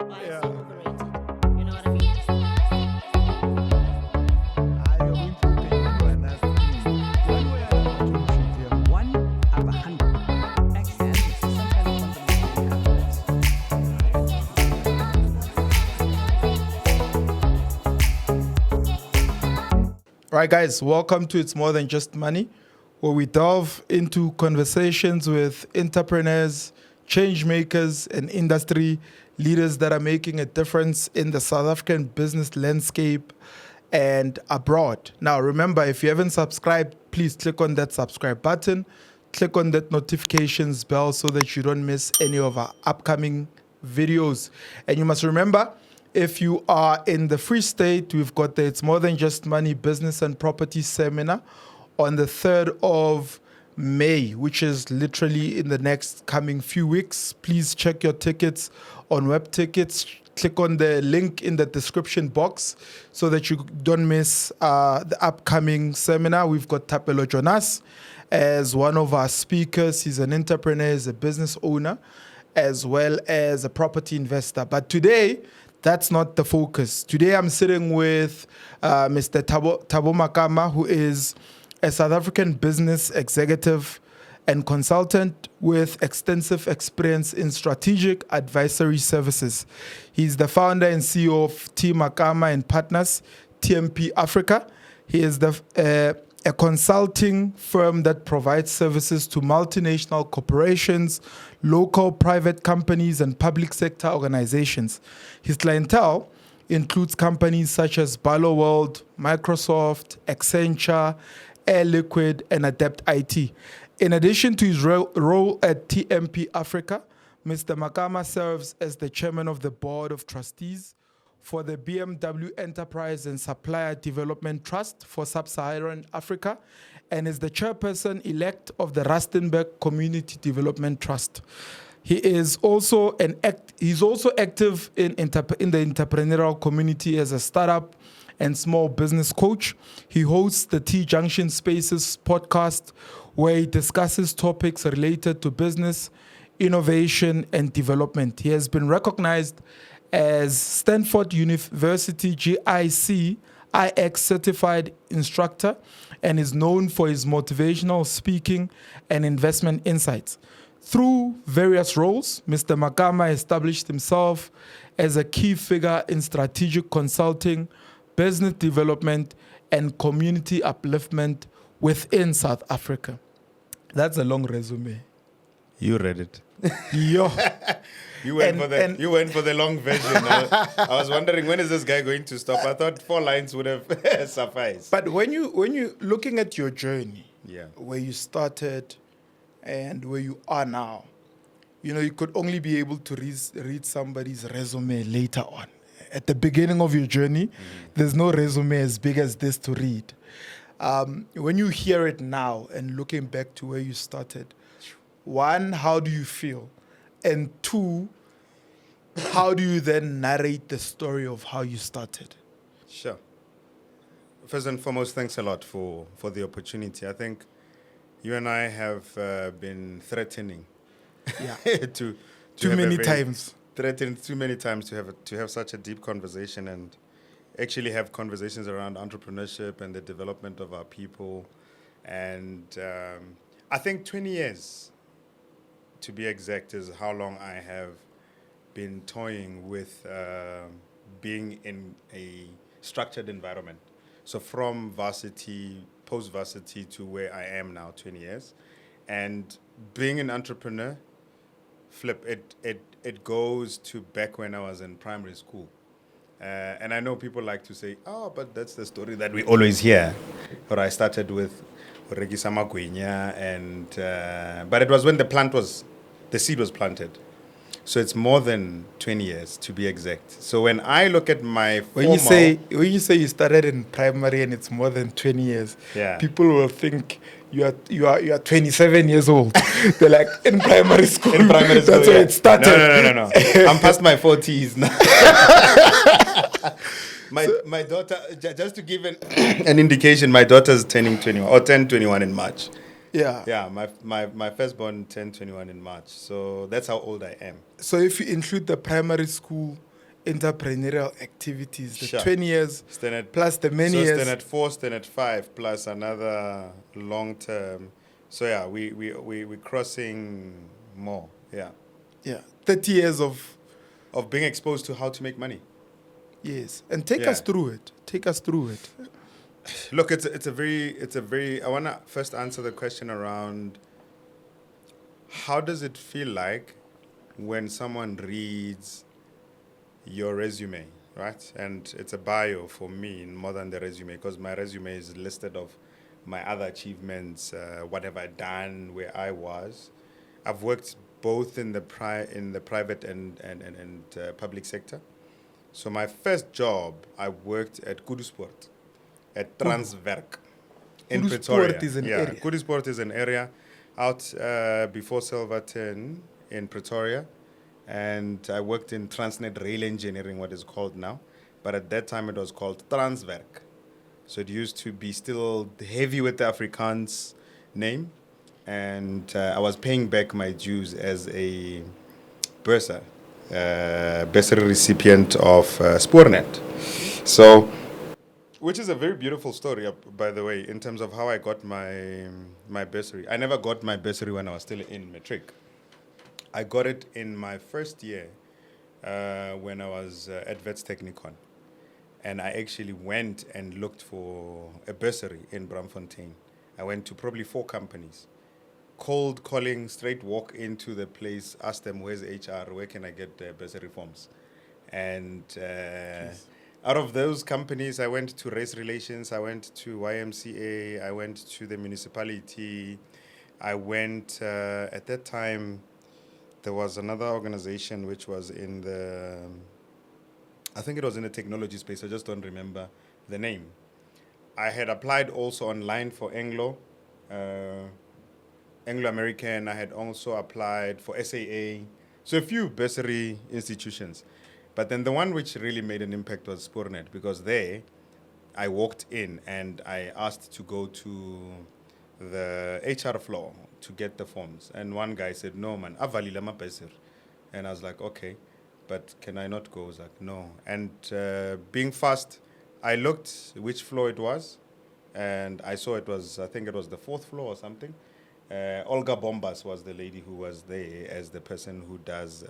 Why is Yeah. he overrated? You know what I mean? You're going to pay anyone as one way or another to shoot here. One out of 100. Excellent. Some kind of confidence. Right, guys, welcome to It's More Than Just Money, where we delve into conversations with entrepreneurs, change makers, and industry leaders that are making a difference in the South African business landscape and abroad. Now, remember, if you haven't subscribed, please click on that subscribe button, click on that notifications bell so that you don't miss any of our upcoming videos. And you must remember, if you are in the Free State, we've got the It's More Than Just Money Business and Property Seminar on the 3rd of May, which is literally in the next coming few weeks. Please check your tickets on web tickets. Click on the link in the description box so that you don't miss the upcoming seminar. We've got Thabo Jonas as one of our speakers. He's an entrepreneur, he's a business owner, as well as a property investor. But today, that's not the focus. Today, I'm sitting with Mr. Thabo Makama, who is a South African business executive and consultant with extensive experience in strategic advisory services. He's the founder and CEO of T Makama and Partners, TMP Africa. He is a consulting firm that provides services to multinational corporations, local private companies, and public sector organizations. His clientele includes companies such as Barlow World, Microsoft, Accenture, Air Liquid, and Adept IT. In addition to his role at TMP Africa, Mr. Makama serves as the chairman of the board of trustees for the BMW Enterprise and Supplier Development Trust for Sub-Saharan Africa and is the chairperson-elect of the Rustenburg Community Development Trust. He is also he's also active in the entrepreneurial community as a startup and small business coach. He hosts the T Junction Spaces podcast, where he discusses topics related to business, innovation, and development. He has been recognized as Stanford University GIC IX certified instructor and is known for his motivational speaking and investment insights. Through various roles, Mr. Makama established himself as a key figure in strategic consulting, business development, and community upliftment within South Africa. That's a long resume. You read it. Yo. You went for the long version. I was wondering, when is this guy going to stop? I thought 4 lines would have sufficed. But when you looking at your journey, Yeah. where you started and where you are now, you could only be able to read somebody's resume later on. At the beginning of your journey, there's no resume as big as this to read. When you hear it now and looking back to where you started, one, how do you feel? And two, how do you then narrate the story of how you started? Sure. First and foremost, thanks a lot for the opportunity. I think you and I have been threatening Yeah. to Too have a many very- times. Threatened too many times to have such a deep conversation and actually have conversations around entrepreneurship and the development of our people. And I think 20 years, to be exact, is how long I have been toying with being in a structured environment. So from varsity, post-varsity to where I am now, 20 years. And being an entrepreneur, it goes to back when I was in primary school. And I know people like to say, oh, but that's the story that we always hear. Or I started with Regisa Magwinya, but it was when the seed was planted. So it's more than 20 years, to be exact. So when I look at my When you say you started in primary and it's more than 20 years, Yeah. people will think you are 27 years old. They're like, in primary school. In primary school, That's where it started. No. I'm past my 40s now. My daughter, just to give an indication, my daughter's turning 21 or 21 in March. Yeah. Yeah, my firstborn turned 21 in March. So that's how old I am. So if you include the primary school, entrepreneurial activities, the Sure. 20 years Standard plus the many so years. standard 4, standard 5, plus another long term. So yeah, we're crossing more. Yeah, Yeah, 30 years of, of being exposed to how to make money. yes. And take Yeah. us through it. Take us through it. Look, it's a very. I want to first answer the question around how does it feel like when someone reads your resume, right? And it's a bio for me more than the resume, because my resume is listed of my other achievements, what have I done, where I was. I've worked both in the private and public sector. So my first job, I worked at Kudusport, at Transwerk in Kudusport Pretoria. is an yeah, area. Kudusport is an area out before Silverton in Pretoria. And I worked in Transnet Rail Engineering, what is called now. But at that time, it was called Transwerk. So it used to be still heavy with the Afrikaans name. And I was paying back my dues as a bursar, bursary recipient of Spoornet. So, which is a very beautiful story, by the way, in terms of how I got my bursary. I never got my bursary when I was still in matric. I got it in my first year when I was at Wits Technikon. And I actually went and looked for a bursary in Bramfontein. I went to probably 4 companies. Cold calling, straight walk into the place, ask them, where's HR, where can I get bursary forms? And out of those companies, I went to Race Relations, I went to YMCA, I went to the municipality. I went, at that time, there was another organization which was in the, I think it was in the technology space, I just don't remember the name. I had applied also online for Anglo-American. I had also applied for SAA. So a few bursary institutions. But then the one which really made an impact was Spoornet, because there I walked in and I asked to go to the HR floor to get the forms. And one guy said, no, man, avalile ma bursary. And I was like, okay, but can I not go? I was like, no. And being fast, I looked which floor it was, and I saw it was, I think it was the 4th floor or something. Olga Bombas was the lady who was there as the person who does,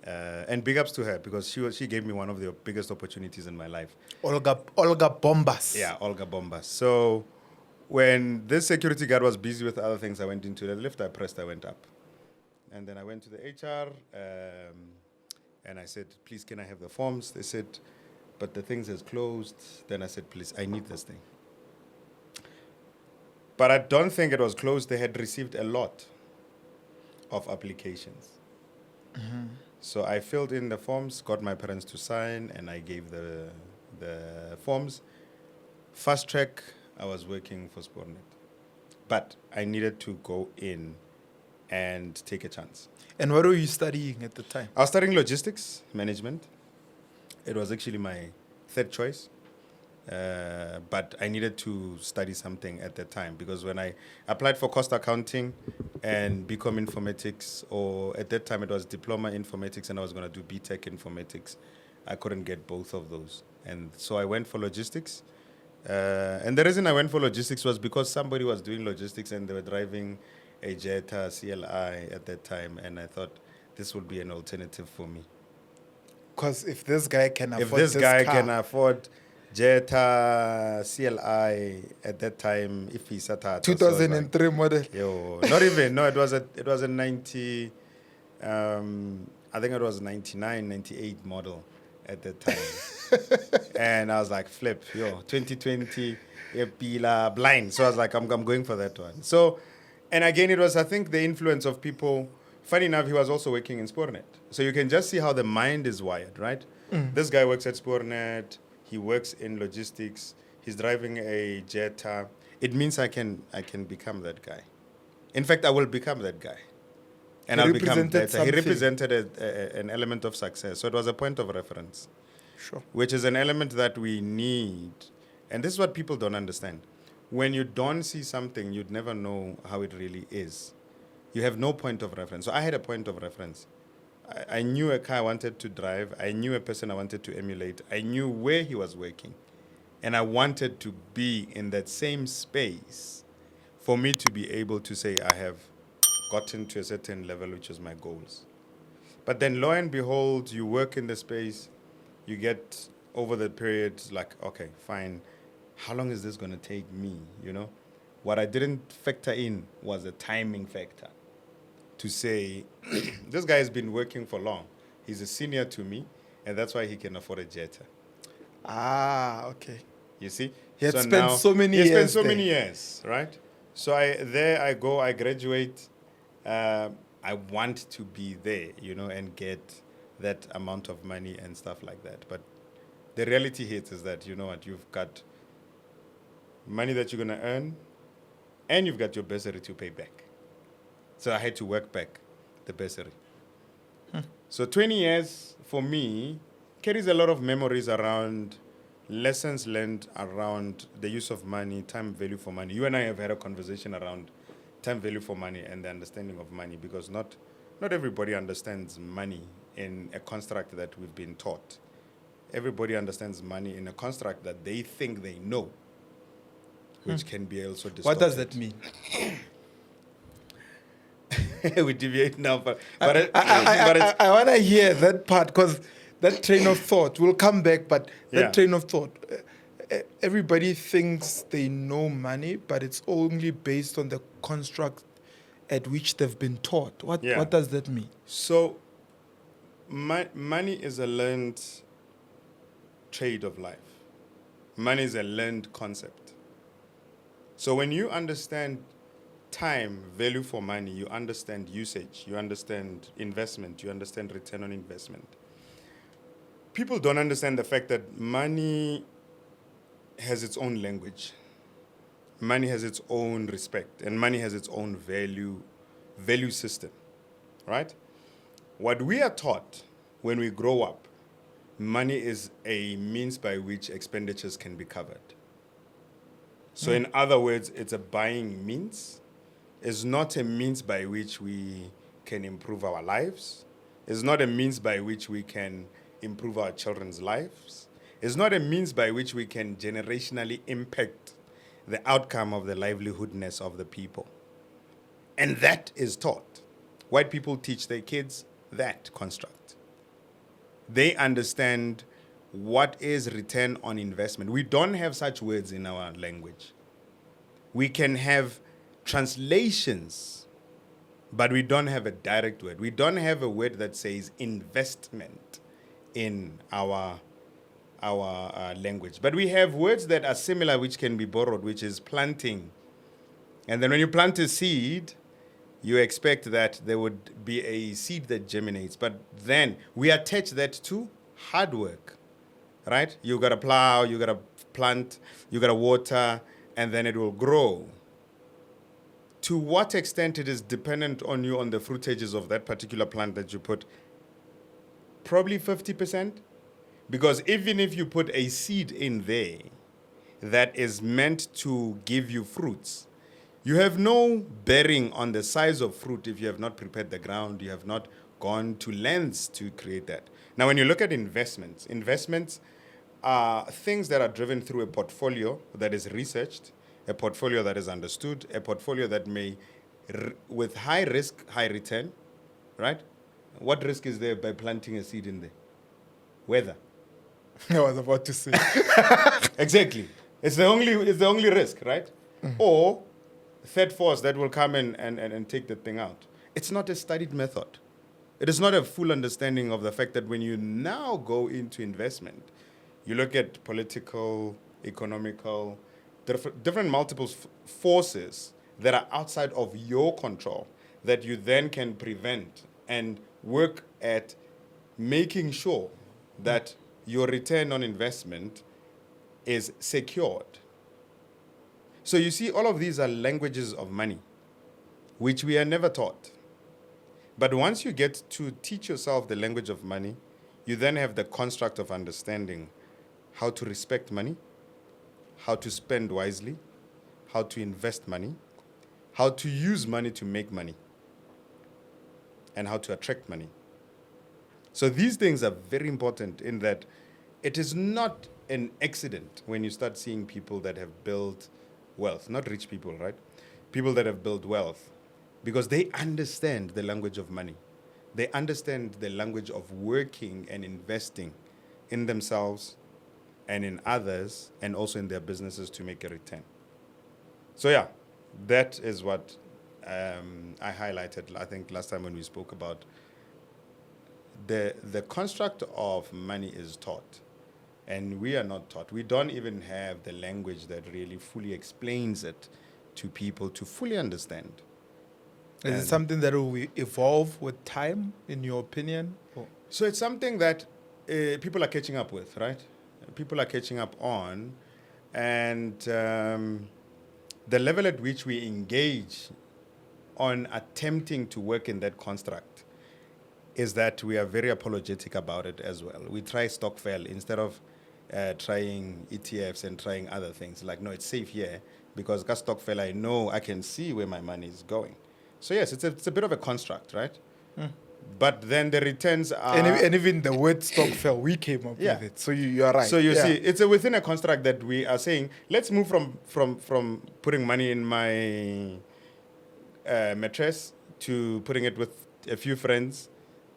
and big ups to her, because she gave me one of the biggest opportunities in my life. Olga Bombas. Yeah, Olga Bombas. So when this security guard was busy with other things, I went into the lift, I pressed, I went up. And then I went to the HR, and I said, please, can I have the forms? They said, but the things is closed. Then I said, please, I need this thing. But I don't think it was closed. They had received a lot of applications. Mm-hmm. So I filled in the forms, got my parents to sign, and I gave the forms. Fast track, I was working for Spoornet. But I needed to go in and take a chance. And what were you studying at the time? I was studying logistics management. It was actually my 3rd choice. But I needed to study something at that time, because when I applied for cost accounting and BCom informatics, or at that time it was diploma informatics and I was going to do BTech informatics, I couldn't get both of those. And so I went for logistics. And the reason I went for logistics was because somebody was doing logistics and they were driving a Jetta CLI at that time. And I thought this would be an alternative for me. Because if this guy can afford If this guy car, can afford Jetta CLI at that time, if he's at 2003 model. not even, no, it was a 90, I think it was 99, 98 model at that time. And I was like, flip, 2020, Pila, blind. So I was like, I'm going for that one. So, and again, it was, I think, the influence of people. Funny enough, he was also working in Spoornet. So you can just see how the mind is wired, right? This guy works at Spoornet. He works in logistics. He's driving a Jetta. It means I can become that guy. In fact, I will become that guy. And I'll become that. He represented an element of success. So it was a point of reference. Sure. Which is an element that we need. And this is what people don't understand. When you don't see something, you'd never know how it really is. You have no point of reference. So I had a point of reference. I knew a car I wanted to drive. I knew a person I wanted to emulate. I knew where he was working. And I wanted to be in that same space for me to be able to say I have gotten to a certain level, which is my goals. But then lo and behold, you work in the space, you get over the period like, okay, fine. How long is this going to take me, you know? What I didn't factor in was a timing factor to say, this guy has been working for long. He's a senior to me, and that's why he can afford a Jetta. Ah, okay. You see? He had spent now- so many he had years spent so there. many years, right? So I go, I graduate. I want to be there, you know, and get that amount of money and stuff like that. But the reality hits is that, you know what, you've got money that you're going to earn, and you've got your bursary to pay back. So I had to work back the bursary. So 20 years for me carries a lot of memories around lessons learned around the use of money, time value for money. You and I have had a conversation around time value for money and the understanding of money, because not everybody understands money in a construct that we've been taught. Everybody understands money in a construct that they think they know, which can be also distorted. What does that mean? We deviate now, but I want to hear that part, because that train of thought will come back, but that Yeah. train of thought, everybody thinks they know money, but it's only based on the construct at which they've been taught. What does that mean? So, money is a learned trade of life. Money is a learned concept. So when you understand time, value for money, you understand usage, you understand investment, you understand return on investment. People don't understand the fact that money has its own language. Money has its own respect, and money has its own value system, right? What we are taught when we grow up, money is a means by which expenditures can be covered. So in other words, it's a buying means. It's not a means by which we can improve our lives. It's not a means by which we can improve our children's lives. It's not a means by which we can generationally impact the outcome of the livelihoodness of the people. And that is taught. White people teach their kids that construct. They understand what is return on investment. We don't have such words in our language. We can have translations, but we don't have a direct word. We don't have a word that says investment in our language. But we have words that are similar, which can be borrowed, which is planting. And then when you plant a seed, you expect that there would be a seed that germinates. But then we attach that to hard work, right? You got to plow, you got to plant, you got to water, and then it will grow. To what extent it is dependent on you on the fruitages of that particular plant that you put? Probably 50%. Because even if you put a seed in there that is meant to give you fruits, you have no bearing on the size of fruit if you have not prepared the ground, you have not gone to lengths to create that. Now, when you look at investments are things that are driven through a portfolio that is researched, a portfolio that is understood, a portfolio that may, with high risk, high return, right? What risk is there by planting a seed in there? Weather. I was about to say. Exactly. It's the only risk, right? Or third force that will come and take the thing out. It's not a studied method. It is not a full understanding of the fact that when you now go into investment, you look at political, economical, different multiple forces that are outside of your control that you then can prevent and work at making sure that your return on investment is secured. So you see, all of these are languages of money, which we are never taught. But once you get to teach yourself the language of money, you then have the construct of understanding how to respect money, how to spend wisely, how to invest money, how to use money to make money, and how to attract money. So these things are very important in that it is not an accident when you start seeing people that have built wealth, not rich people, right? People that have built wealth because they understand the language of money. They understand the language of working and investing in themselves and in others and also in their businesses to make a return. So yeah, that is what I highlighted, I think, last time when we spoke about the construct of money is taught, and we are not taught. We don't even have the language that really fully explains it to people to fully understand. Is it And- something that will evolve with time, in your opinion? Or- So it's something that people are catching up with, right? People are catching up on, and the level at which we engage on attempting to work in that construct is that we are very apologetic about it as well. We try Stockfell instead of trying ETFs and trying other things. Like, no, it's safe here because got Stockfell, I know I can see where my money is going. So yes, it's a bit of a construct, right? But then the returns are... and even the word stock fell, we came up Yeah. with it. So you are right. So you Yeah. see, it's within a construct that we are saying, let's move from putting money in my mattress to putting it with a few friends,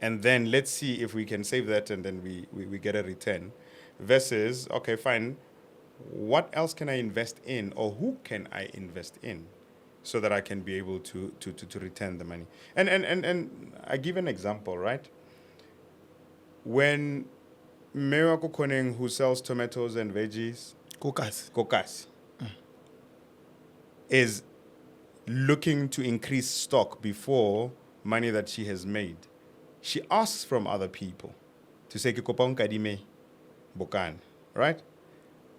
and then let's see if we can save that, and then we get a return. Versus, okay, fine, what else can I invest in, or who can I invest in, so that I can be able to return the money? And I give an example, right? When Mewako Koneng, who sells tomatoes and veggies, Kokas. Kokas, is looking to increase stock before money that she has made, she asks from other people to say, "Ke kopa o nkadime bokana," right?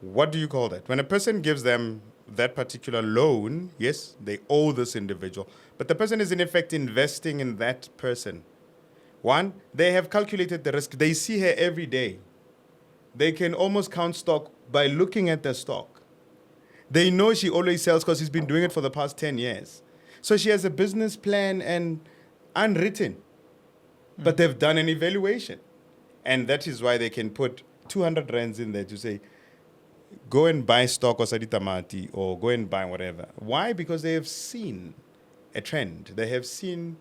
What do you call that? When a person gives them that particular loan, yes, they owe this individual, but the person is in effect investing in that person. One, they have calculated the risk. They see her every day. They can almost count stock by looking at the stock. They know she always sells because she's been doing it for the past 10 years. So she has a business plan and unwritten, but they've done an evaluation. And that is why they can put 200 rands in there to say, go and buy stock or sadi tamati or go and buy whatever. Why? Because they have seen a trend. They have seen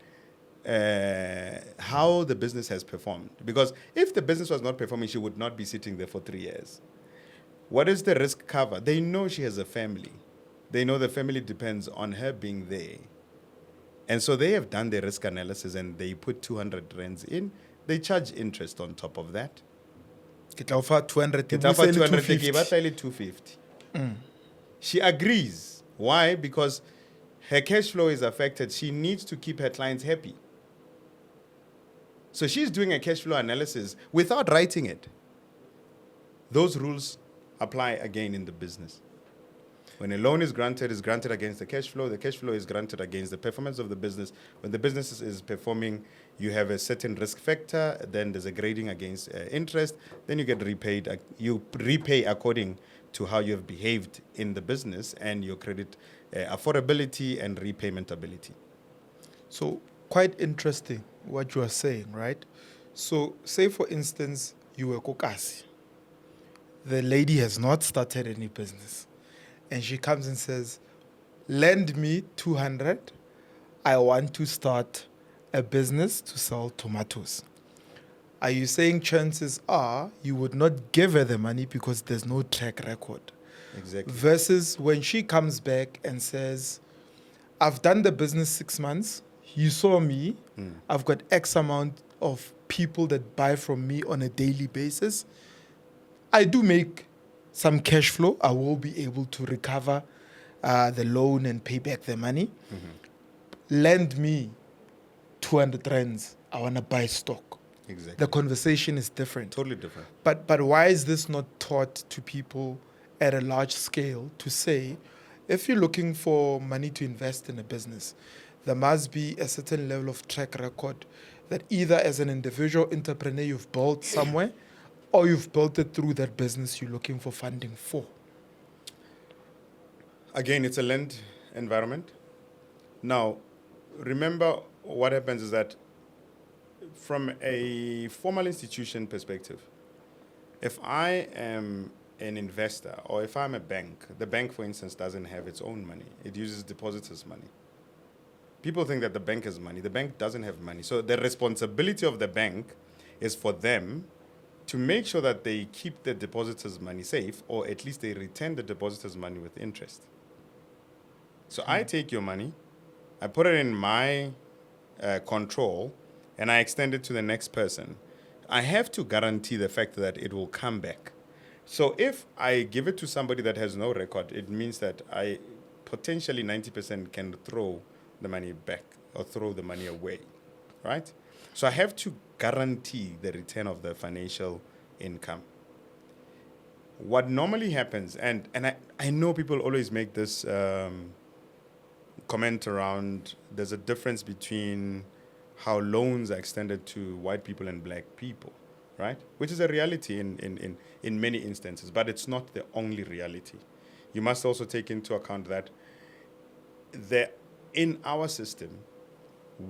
how the business has performed. Because if the business was not performing, she would not be sitting there for 3 years. What is the risk cover? They know she has a family. They know the family depends on her being there. And so they have done their risk analysis and they put 200 rands in. They charge interest on top of that. Ke tla o fa 200. Ke ke tla fa buise le 200, ke 250. batla e le 250. She agrees. Why? Because her cash flow is affected. She needs to keep her clients happy. So she's doing a cash flow analysis without writing it. Those rules apply again in the business. When a loan is granted against the cash flow. The cash flow is granted against the performance of the business. When the business is performing, you have a certain risk factor. Then there's a grading against interest. Then you get repaid. You repay according to how you have behaved in the business and your credit affordability and repayment ability. So quite interesting what you are saying, right? So say for instance, you were Kokasi. The lady has not started any business. And she comes and says, lend me 200. I want to start a business to sell tomatoes. Are you saying chances are you would not give her the money because there's no track record? Exactly. Versus when she comes back and says, I've done the business 6 months. You saw me. I've got X amount of people that buy from me on a daily basis. I do make some cash flow. I will be able to recover the loan and pay back the money. Lend me 200 rands. I want to buy stock. Exactly. The conversation is different. Totally different. But why is this not taught to people at a large scale to say, if you're looking for money to invest in a business, there must be a certain level of track record that either as an individual entrepreneur you've built somewhere or you've built it through that business you're looking for funding for. Again, it's a lend environment. Now, remember what happens is that from a formal institution perspective, if I am an investor or if I'm a bank, the bank, for instance, doesn't have its own money. It uses depositors' money. People think that the bank has money. The bank doesn't have money. So the responsibility of the bank is for them to make sure that they keep the depositors' money safe, or at least they return the depositors' money with interest. So I take your money, I put it in my control, and I extend it to the next person. I have to guarantee the fact that it will come back. So if I give it to somebody that has no record, it means that I potentially 90% can throw the money back or throw the money away, right? So I have to guarantee the return of the financial income. What normally happens, and I know people always make this comment around, there's a difference between how loans are extended to white people and black people, right? Which is a reality in many instances, but it's not the only reality. You must also take into account that in our system,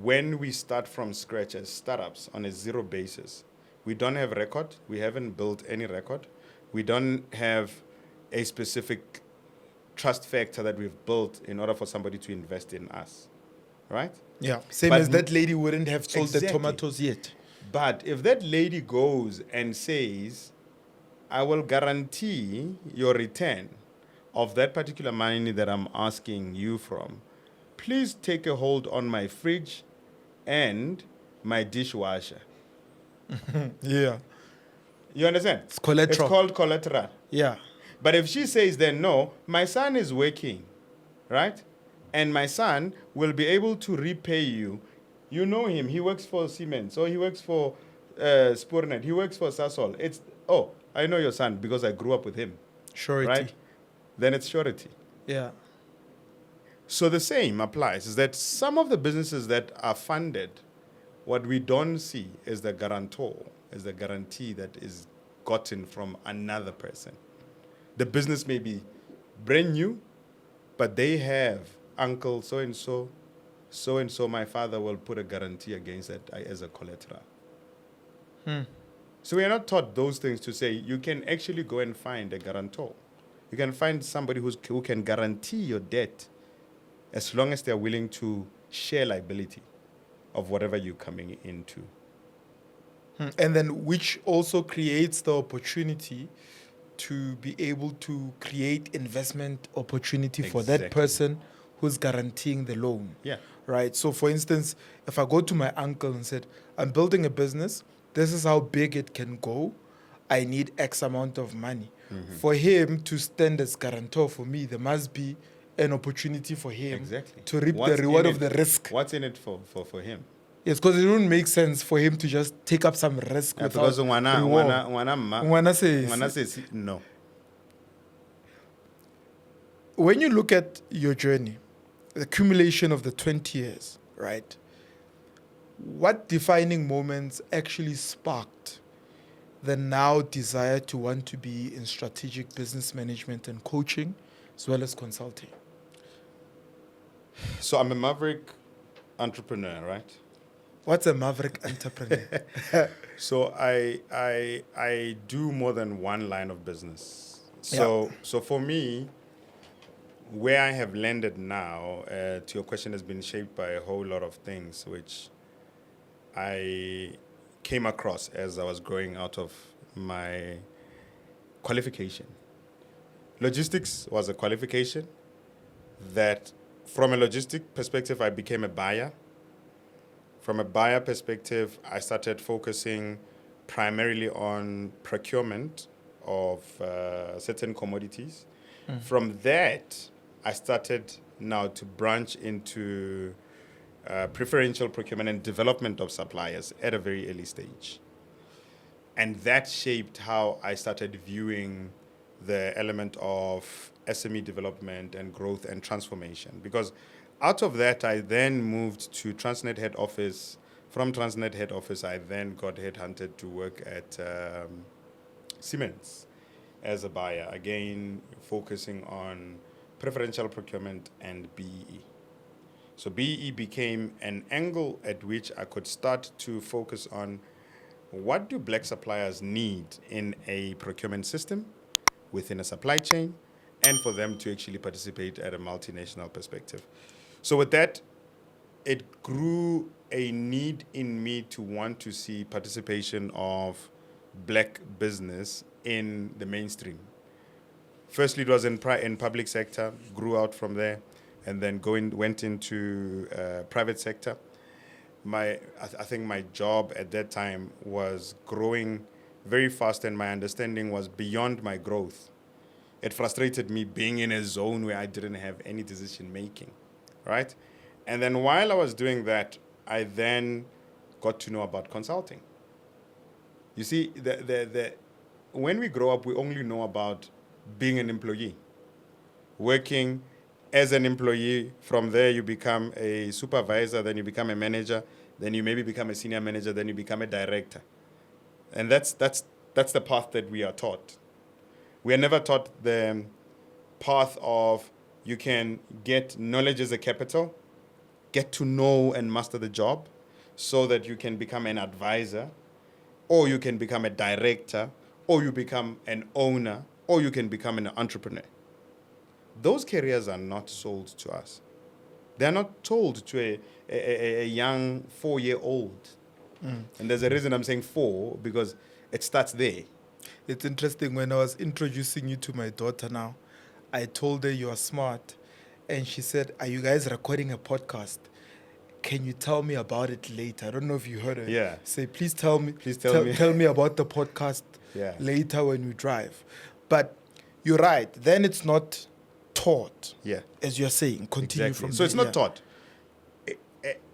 when we start from scratch as startups on a zero basis, we don't have record, we haven't built any record, we don't have a specific trust factor that we've built in order for somebody to invest in us, right? Yeah, same But as that lady wouldn't have sold the Exactly. tomatoes yet. But if that lady goes and says, I will guarantee your return of that particular money that I'm asking you from, please take a hold on my fridge and my dishwasher. Yeah, You understand? it's collateral. It's called collateral. Yeah, But if she says then, no, my son is working, right? And my son will be able to repay you. You know him. He works for Siemens, or he works for Spurnet. He works for Sasol. I know your son because I grew up with him, surety. right? Then it's surety. Yeah, So the same applies, is that some of the businesses that are funded, what we don't see is the guarantor, is the guarantee that is gotten from another person. The business may be brand new, but they have uncle so-and-so, so-and-so, my father will put a guarantee against that as a collateral. So we are not taught those things to say you can actually go and find a guarantor. You can find somebody who can guarantee your debt as long as they're willing to share liability of whatever you're coming into. and then which also creates the opportunity to be able to create investment opportunity for that Exactly. person who's guaranteeing the loan. Yeah. Right. So, for instance, if I go to my uncle and said, I'm building a business, this is how big it can go, I need X amount of money. For him to stand as guarantor for me, there must be an opportunity for him Exactly. to reap What's the reward in of the it- risk. What's in it for him? Yes, because it wouldn't make sense for him to just take up some risk Yeah, without because reward. Ngwana says- Ngwana says no. When you look at your journey, the accumulation of the 20 years, right? What defining moments actually sparked the now desire to want to be in strategic business management and coaching, as well as consulting? So I'm a maverick entrepreneur, right? What's a maverick entrepreneur? So I do more than one line of business. So for me, where I have landed now, to your question, has been shaped by a whole lot of things which I came across as I was growing out of my qualification. Logistics was a qualification that, from a logistic perspective, I became a buyer. From a buyer perspective, I started focusing primarily on procurement of certain commodities. From that, I started now to branch into preferential procurement and development of suppliers at a very early stage. And that shaped how I started viewing the element of SME development and growth and transformation. Because out of that, I then moved to Transnet head office. From Transnet head office, I then got headhunted to work at Siemens as a buyer, again, focusing on preferential procurement and BEE. So BEE became an angle at which I could start to focus on what do black suppliers need in a procurement system, within a supply chain, and for them to actually participate at a multinational perspective. So with that, it grew a need in me to want to see participation of black business in the mainstream. Firstly, it was in public sector, grew out from there, and then went into private sector. I think my job at that time was growing very fast, and my understanding was beyond my growth. It frustrated me being in a zone where I didn't have any decision making, right? And then while I was doing that, I then got to know about consulting. You see, when we grow up, we only know about being an employee, working as an employee. From there, you become a supervisor, then you become a manager, then you maybe become a senior manager, then you become a director. And that's the path that we are taught. We are never taught the path of you can get knowledge as a capital, get to know and master the job so that you can become an advisor, or you can become a director, or you become an owner, or you can become an entrepreneur. Those careers are not sold to us. They're not told to a young 4-year-old. And there's a reason I'm saying 4, because it starts there. It's interesting, when I was introducing you to my daughter now, I told her you are smart. And she said, "Are you guys recording a podcast? Can you tell me about it later?" I don't know if you heard her. Yeah. Say, "Please tell me. Tell me." About the podcast Yeah. later when we drive." But you're right. Then it's not taught. Yeah. As you're saying, continue Exactly. from So there. it's not Yeah. taught.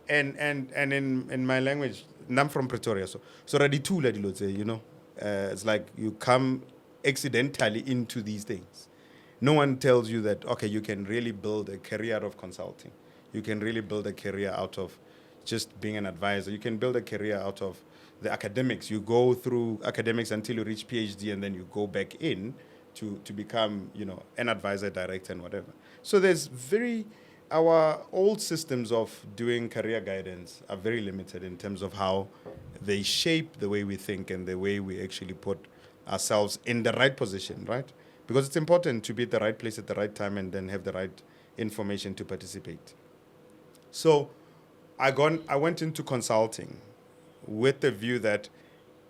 And in my language, I'm from Pretoria, so raditula dilo tse, you know, it's like you come accidentally into these things. No one tells you that, okay, you can really build a career out of consulting. You can really build a career out of just being an advisor. You can build a career out of the academics. You go through academics until you reach PhD, and then you go back in to become, you know, an advisor, director, and whatever. So our old systems of doing career guidance are very limited in terms of how they shape the way we think and the way we actually put ourselves in the right position, right? Because it's important to be at the right place at the right time and then have the right information to participate. So I went into consulting with the view that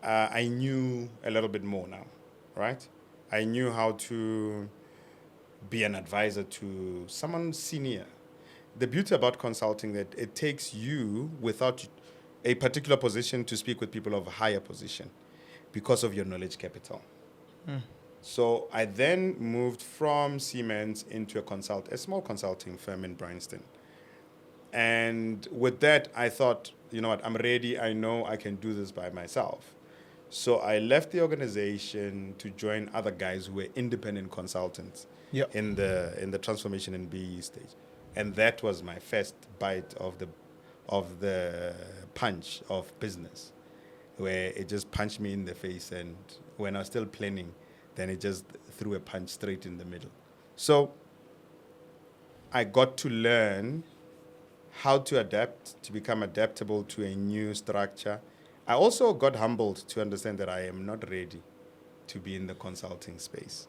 I knew a little bit more now, right? I knew how to be an advisor to someone senior. The beauty about consulting that it takes you without a particular position to speak with people of a higher position because of your knowledge capital. So I then moved from Siemens into a small consulting firm in Bryanston. And with that, I thought, you know what, I'm ready. I know I can do this by myself. So I left the organization to join other guys who were independent consultants in the transformation and BE stage. And that was my first bite of the punch of business, where it just punched me in the face. And when I was still planning, then it just threw a punch straight in the middle. So I got to learn how to adapt, to become adaptable to a new structure. I also got humbled to understand that I am not ready to be in the consulting space.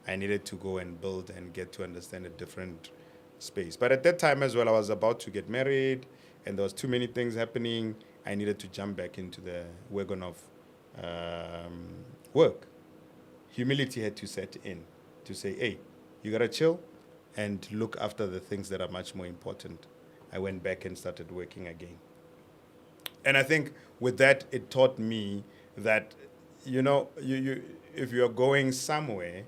I needed to go and build and get to understand a different space. But at that time as well, I was about to get married, and there was too many things happening. I needed to jump back into the wagon of work. Humility had to set in to say, hey, you got to chill and look after the things that are much more important. I went back and started working again. And I think with that, it taught me that, you know, you if you're going somewhere,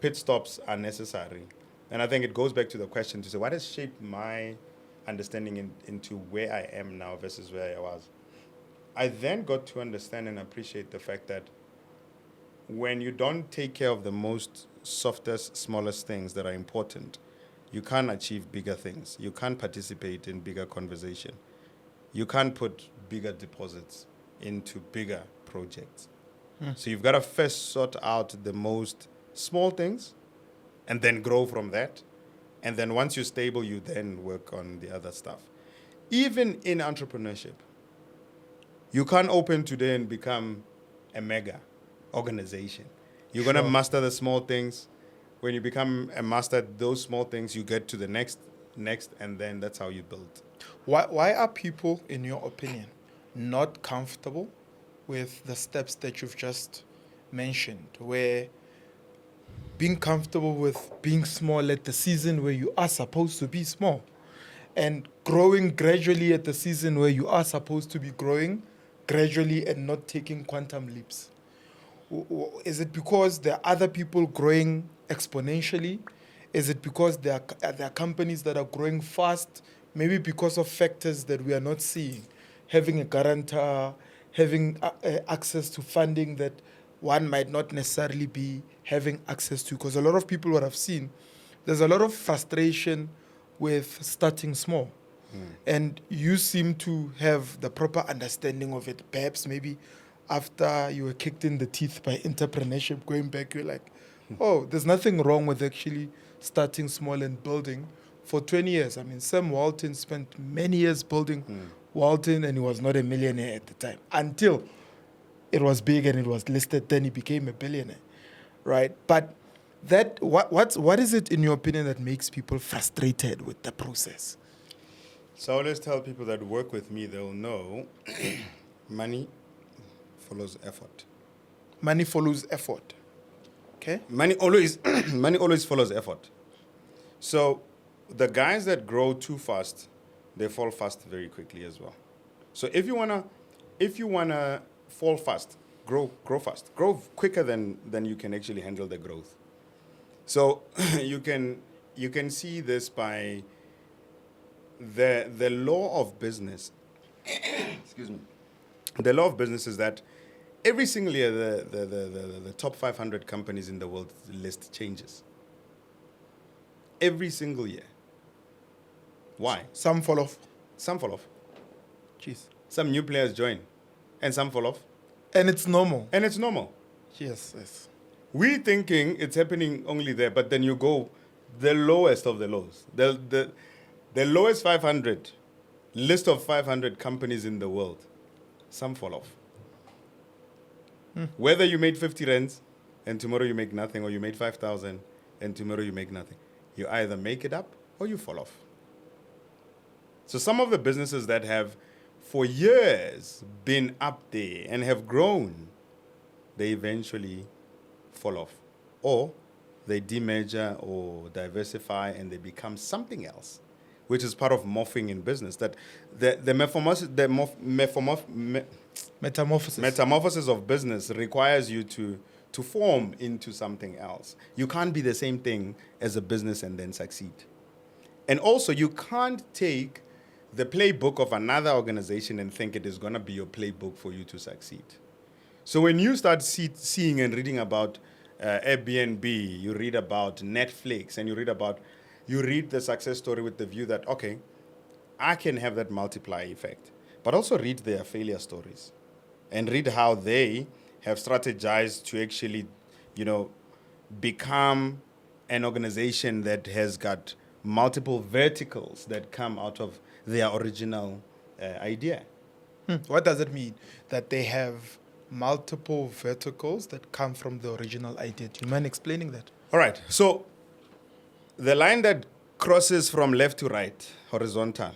pit stops are necessary. And I think it goes back to the question to say, what has shaped my understanding into where I am now versus where I was? I then got to understand and appreciate the fact that when you don't take care of the most softest, smallest things that are important, you can't achieve bigger things. You can't participate in bigger conversation. You can't put bigger deposits into bigger projects. So you've got to first sort out the most small things and then grow from that. And then once you're stable, you then work on the other stuff. even in entrepreneurship, you can't open today and become a mega organization. You're going to Sure. master the small things. When you become a master at those small things, you get to the next, and then that's how you build. Why are people, in your opinion, not comfortable with the steps that you've just mentioned, where being comfortable with being small at the season where you are supposed to be small and growing gradually at the season where you are supposed to be growing gradually and not taking quantum leaps? Is it because there are other people growing exponentially? Is it because there are companies that are growing fast? Maybe because of factors that we are not seeing. Having a guarantor, having access to funding that one might not necessarily be having access to. Because a lot of people, what I've seen, there's a lot of frustration with starting small. And you seem to have the proper understanding of it. Perhaps maybe after you were kicked in the teeth by entrepreneurship, going back, you're like, oh, there's nothing wrong with actually starting small and building for 20 years. I mean, Sam Walton spent many years building Walton, and he was not a millionaire at the time until it was big and it was listed. Then he became a billionaire, right? But that what is it, in your opinion, that makes people frustrated with the process? So I always tell people that work with me, they'll know money follows effort. Money follows effort. Okay? Money always money always follows effort. So the guys that grow too fast, they fall fast very quickly as well. So if you wanna fall fast, grow fast. Grow quicker than you can actually handle the growth. So you can see this by the law of business. Excuse me. The law of business is that every single year the top 500 companies in the world list changes. Every single year. Why? Some fall off. Some fall off. Jeez. Some new players join, and some fall off. And it's normal. And it's normal. Yes. We thinking it's happening only there, but then you go the lowest of the lows. The lowest 500 list of 500 companies in the world, some fall off. Whether you made 50 rands and tomorrow you make nothing, or you made 5,000 and tomorrow you make nothing, you either make it up or you fall off. So some of the businesses that have for years been up there and have grown, they eventually fall off. Or they demerger or diversify and they become something else, which is part of morphing in business. That the metamorphosis of business requires you to form into something else. You can't be the same thing as a business and then succeed. And also, you can't take the playbook of another organization and think it is going to be your playbook for you to succeed. So when you start seeing and reading about Airbnb, you read about Netflix, and you read the success story with the view that, okay, I can have that multiplier effect. But also read their failure stories and read how they have strategized to actually, become an organization that has got multiple verticals that come out of their original idea. What does it mean that they have multiple verticals that come from the original idea? Do you mind explaining that? All right. So the line that crosses from left to right, horizontal,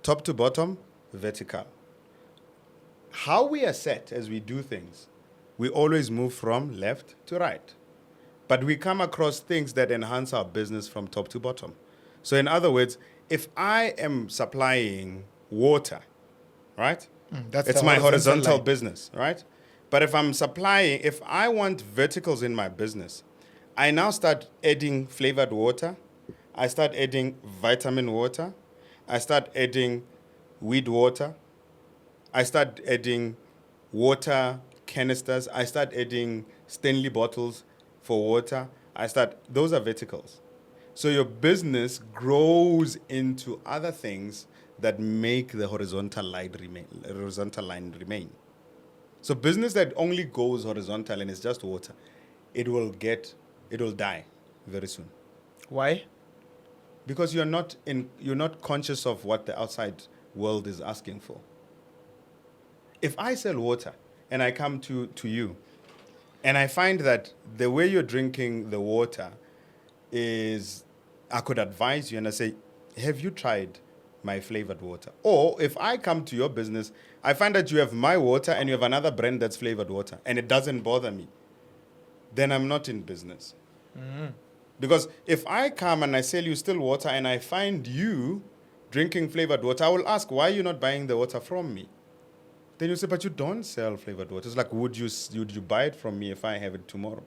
top to bottom, vertical. How we are set as we do things, we always move from left to right. But we come across things that enhance our business from top to bottom. So in other words, if I am supplying water, right? It's my horizontal business, right? But if I want verticals in my business, I now start adding flavored water. I start adding vitamin water. I start adding weed water. I start adding water canisters. I start adding Stanley bottles for water. Those are verticals. So your business grows into other things that make the horizontal line remain. So business that only goes horizontal and is just water, it will die very soon. Why? Because you're not conscious of what the outside world is asking for. If I sell water and I come to you and I find that the way you're drinking the water is, I could advise you and I say, have you tried my flavored water? Or if I come to your business, I find that you have my water and you have another brand that's flavored water and it doesn't bother me, then I'm not in business. Because if I come and I sell you still water and I find you drinking flavored water, I will ask, why are you not buying the water from me? Then you say, but you don't sell flavored water. It's like, would you buy it from me if I have it tomorrow?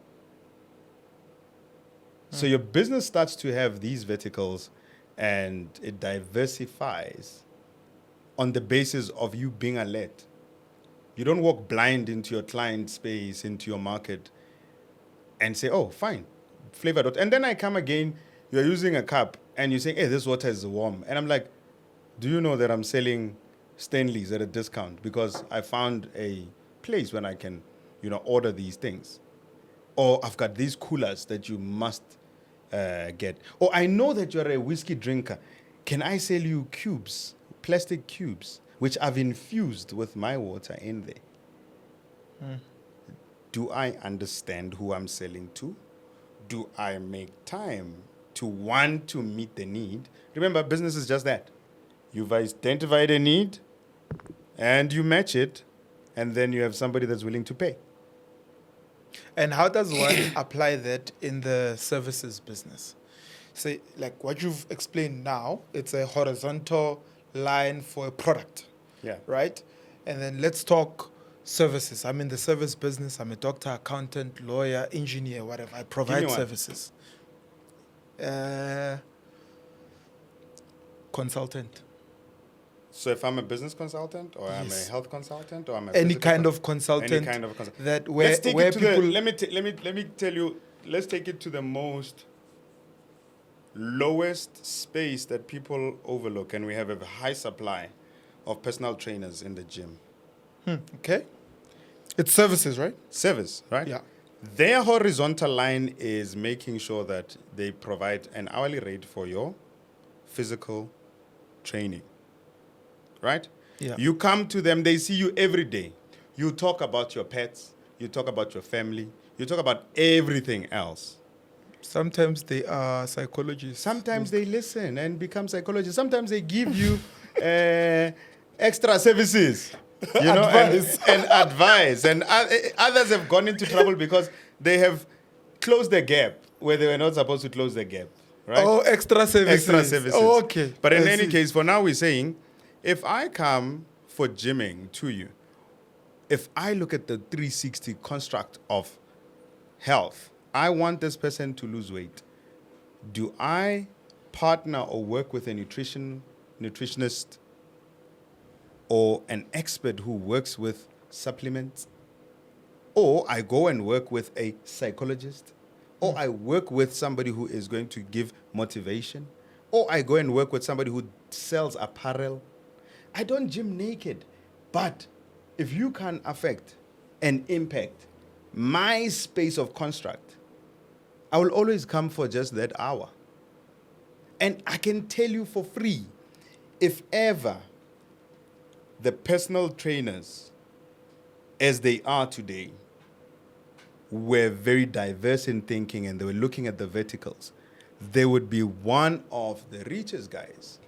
So your business starts to have these verticals and it diversifies on the basis of you being alert. You don't walk blind into your client space, into your market, and say, oh, fine, flavored water. And then I come again, you're using a cup, and you say, hey, this water is warm. And I'm like, do you know that I'm selling Stanley's at a discount because I found a place when I can, order these things? Or I've got these coolers that you must get. Or I know that you're a whiskey drinker. Can I sell you cubes, plastic cubes, which I've infused with my water in there? Do I understand who I'm selling to? Do I make time to want to meet the need? Remember, business is just that. You've identified a need and you match it, and then you have somebody that's willing to pay. And how does one apply that in the services business? Say, like what you've explained now, it's a horizontal line for a product. Yeah. Right? And then let's talk services. I'm in the service business. I'm a doctor, accountant, lawyer, engineer, whatever. I provide one. services. Consultant. So if I'm a business consultant, or I'm a Yes. health consultant, or I'm a Any physical kind con- of consultant. any kind of consultant. That where Let's take where it to people. let me tell you. Let's take it to the most lowest space that people overlook, and we have a high supply of personal trainers in the gym. Okay. It's services, right? Service, right? Yeah. Their horizontal line is making sure that they provide an hourly rate for your physical training. Right? Yeah. You come to them, they see you every day. You talk about your pets, you talk about your family, you talk about everything else. Sometimes they are psychologists. Sometimes they listen and become psychologists. Sometimes they give you extra services, Advice. and advice. And others have gone into trouble because they have closed the gap where they were not supposed to close the gap. Right? Oh, extra services. Extra services. Oh, okay. But in I any see. case, for now, we're saying, if I come for gymming to you, if I look at the 360 construct of health, I want this person to lose weight. Do I partner or work with a nutritionist or an expert who works with supplements? Or I go and work with a psychologist? Or I work with somebody who is going to give motivation? Or I go and work with somebody who sells apparel? I don't gym naked. But if you can affect and impact my space of construct, I will always come for just that hour. And I can tell you for free, if ever the personal trainers, as they are today, were very diverse in thinking and they were looking at the verticals, they would be one of the richest guys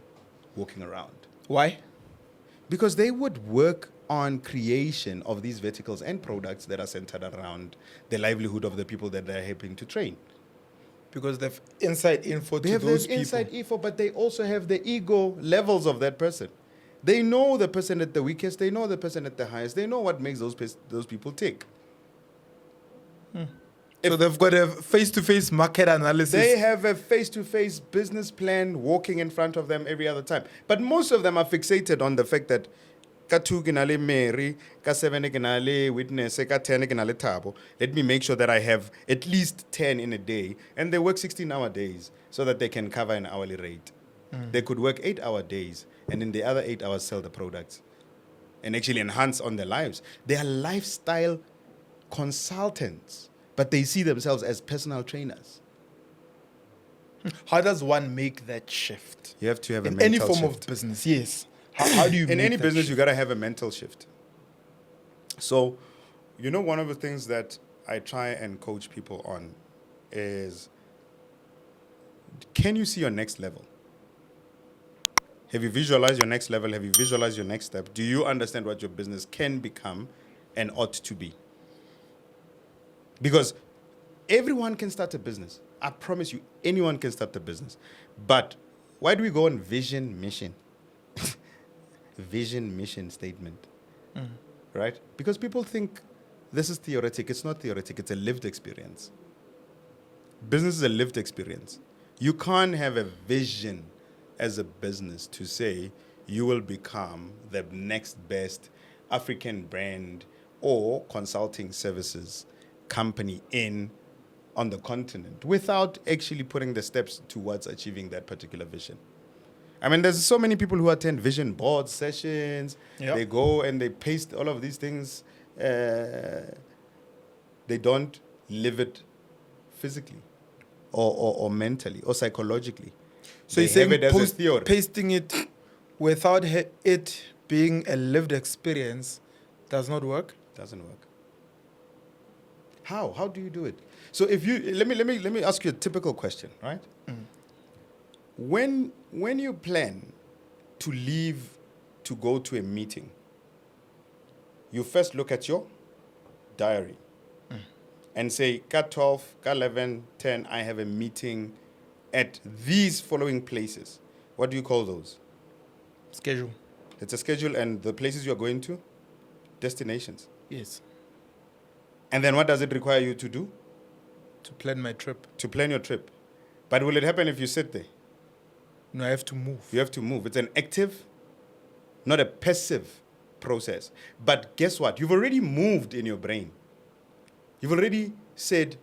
walking around. Why? Because they would work on creation of these verticals and products that are centered around the livelihood of the people that they're helping to train. Because they have inside info They to have those the people. inside info, but they also have the ego levels of that person. They know the person at the weakest. They know the person at the highest. They know what makes those people tick. So they've got a face-to-face market analysis. They have a face-to-face business plan walking in front of them every other time. But most of them are fixated on the fact that ka 2 ke na le Mary, ka 7 ke na le Witness, ka 10 ke na le Tabo. Let me make sure that I have at least 10 in a day. And they work 16-hour days so that they can cover an hourly rate. They could work 8-hour days and in the other 8 hours sell the products and actually enhance on their lives. They are lifestyle consultants, but they see themselves as personal trainers. How does one make that shift? You have to have a In mental any form shift. of business, yes. How do you In make any that business, shift? you got to have a mental shift. So, one of the things that I try and coach people on is, can you see your next level? Have you visualized your next level? Have you visualized your next step? Do you understand what your business can become and ought to be? Because everyone can start a business. I promise you, anyone can start a business. But why do we go on vision, mission? Vision, mission statement. Right? Because people think this is theoretic. It's not theoretic, it's a lived experience. Business is a lived experience. You can't have a vision as a business to say you will become the next best African brand or consulting services company on the continent without actually putting the steps towards achieving that particular vision. I mean, there's so many people who attend vision board sessions. Yep. They go and they paste all of these things. They don't live it physically or mentally or psychologically. So They you're have saying it as a theory. pasting it without it being a lived experience does not work? Doesn't work. How do you do it? So if you let me ask you a typical question, right? When you plan to leave to go to a meeting, you first look at your diary and say, cut 12, cut 11, 10, I have a meeting at these following places. What do you call those? Schedule. It's a schedule, and the places you're going to, destinations. Yes. And then what does it require you to do? To plan my trip. To plan your trip. But will it happen if you sit there? No, I have to move. You have to move. It's an active, not a passive process. But guess what? You've already moved in your brain. You've already said,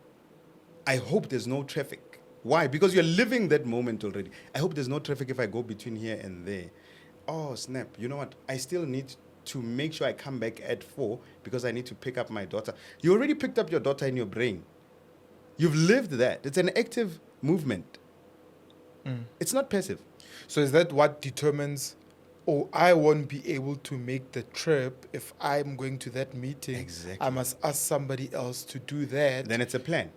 I hope there's no traffic. Why? Because you're living that moment already. I hope there's no traffic if I go between here and there. Oh, snap. You know what? I still need to make sure I come back at 4 because I need to pick up my daughter. You already picked up your daughter in your brain. You've lived that. It's an active movement. It's not passive. So is that what determines, I won't be able to make the trip if I'm going to that meeting? Exactly. I must ask somebody else to do that. Then it's a plan.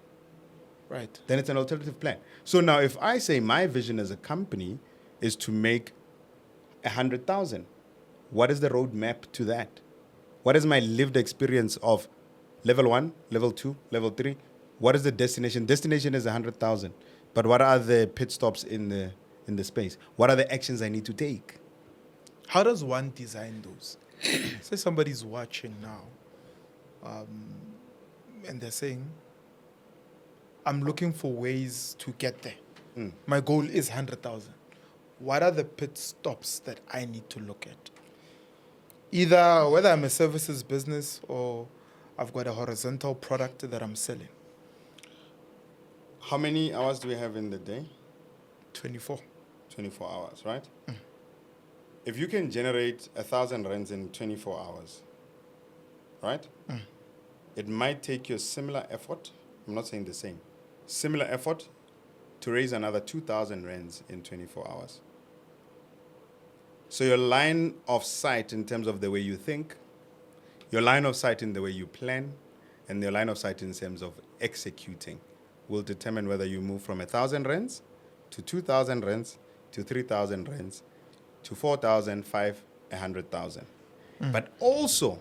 Right. Then it's an alternative plan. So now if I say my vision as a company is to make 100,000, what is the roadmap to that? What is my lived experience of level 1, level 2, level 3? What is the destination? Destination is 100,000. But what are the pit stops in the space? What are the actions I need to take? How does one design those? Say somebody's watching now, and they're saying, I'm looking for ways to get there. My goal is 100,000. What are the pit stops that I need to look at? Either whether I'm a services business or I've got a horizontal product that I'm selling. How many hours do we have in the day? 24. 24 hours, right? If you can generate 1,000 rands in 24 hours, right? It might take you a similar effort. I'm not saying the same. Similar effort to raise another 2,000 rands in 24 hours. So your line of sight in terms of the way you think, your line of sight in the way you plan, and your line of sight in terms of executing will determine whether you move from 1,000 rands to 2,000 rands to 3,000 rands to 4,000, 5,000, 100,000. But also,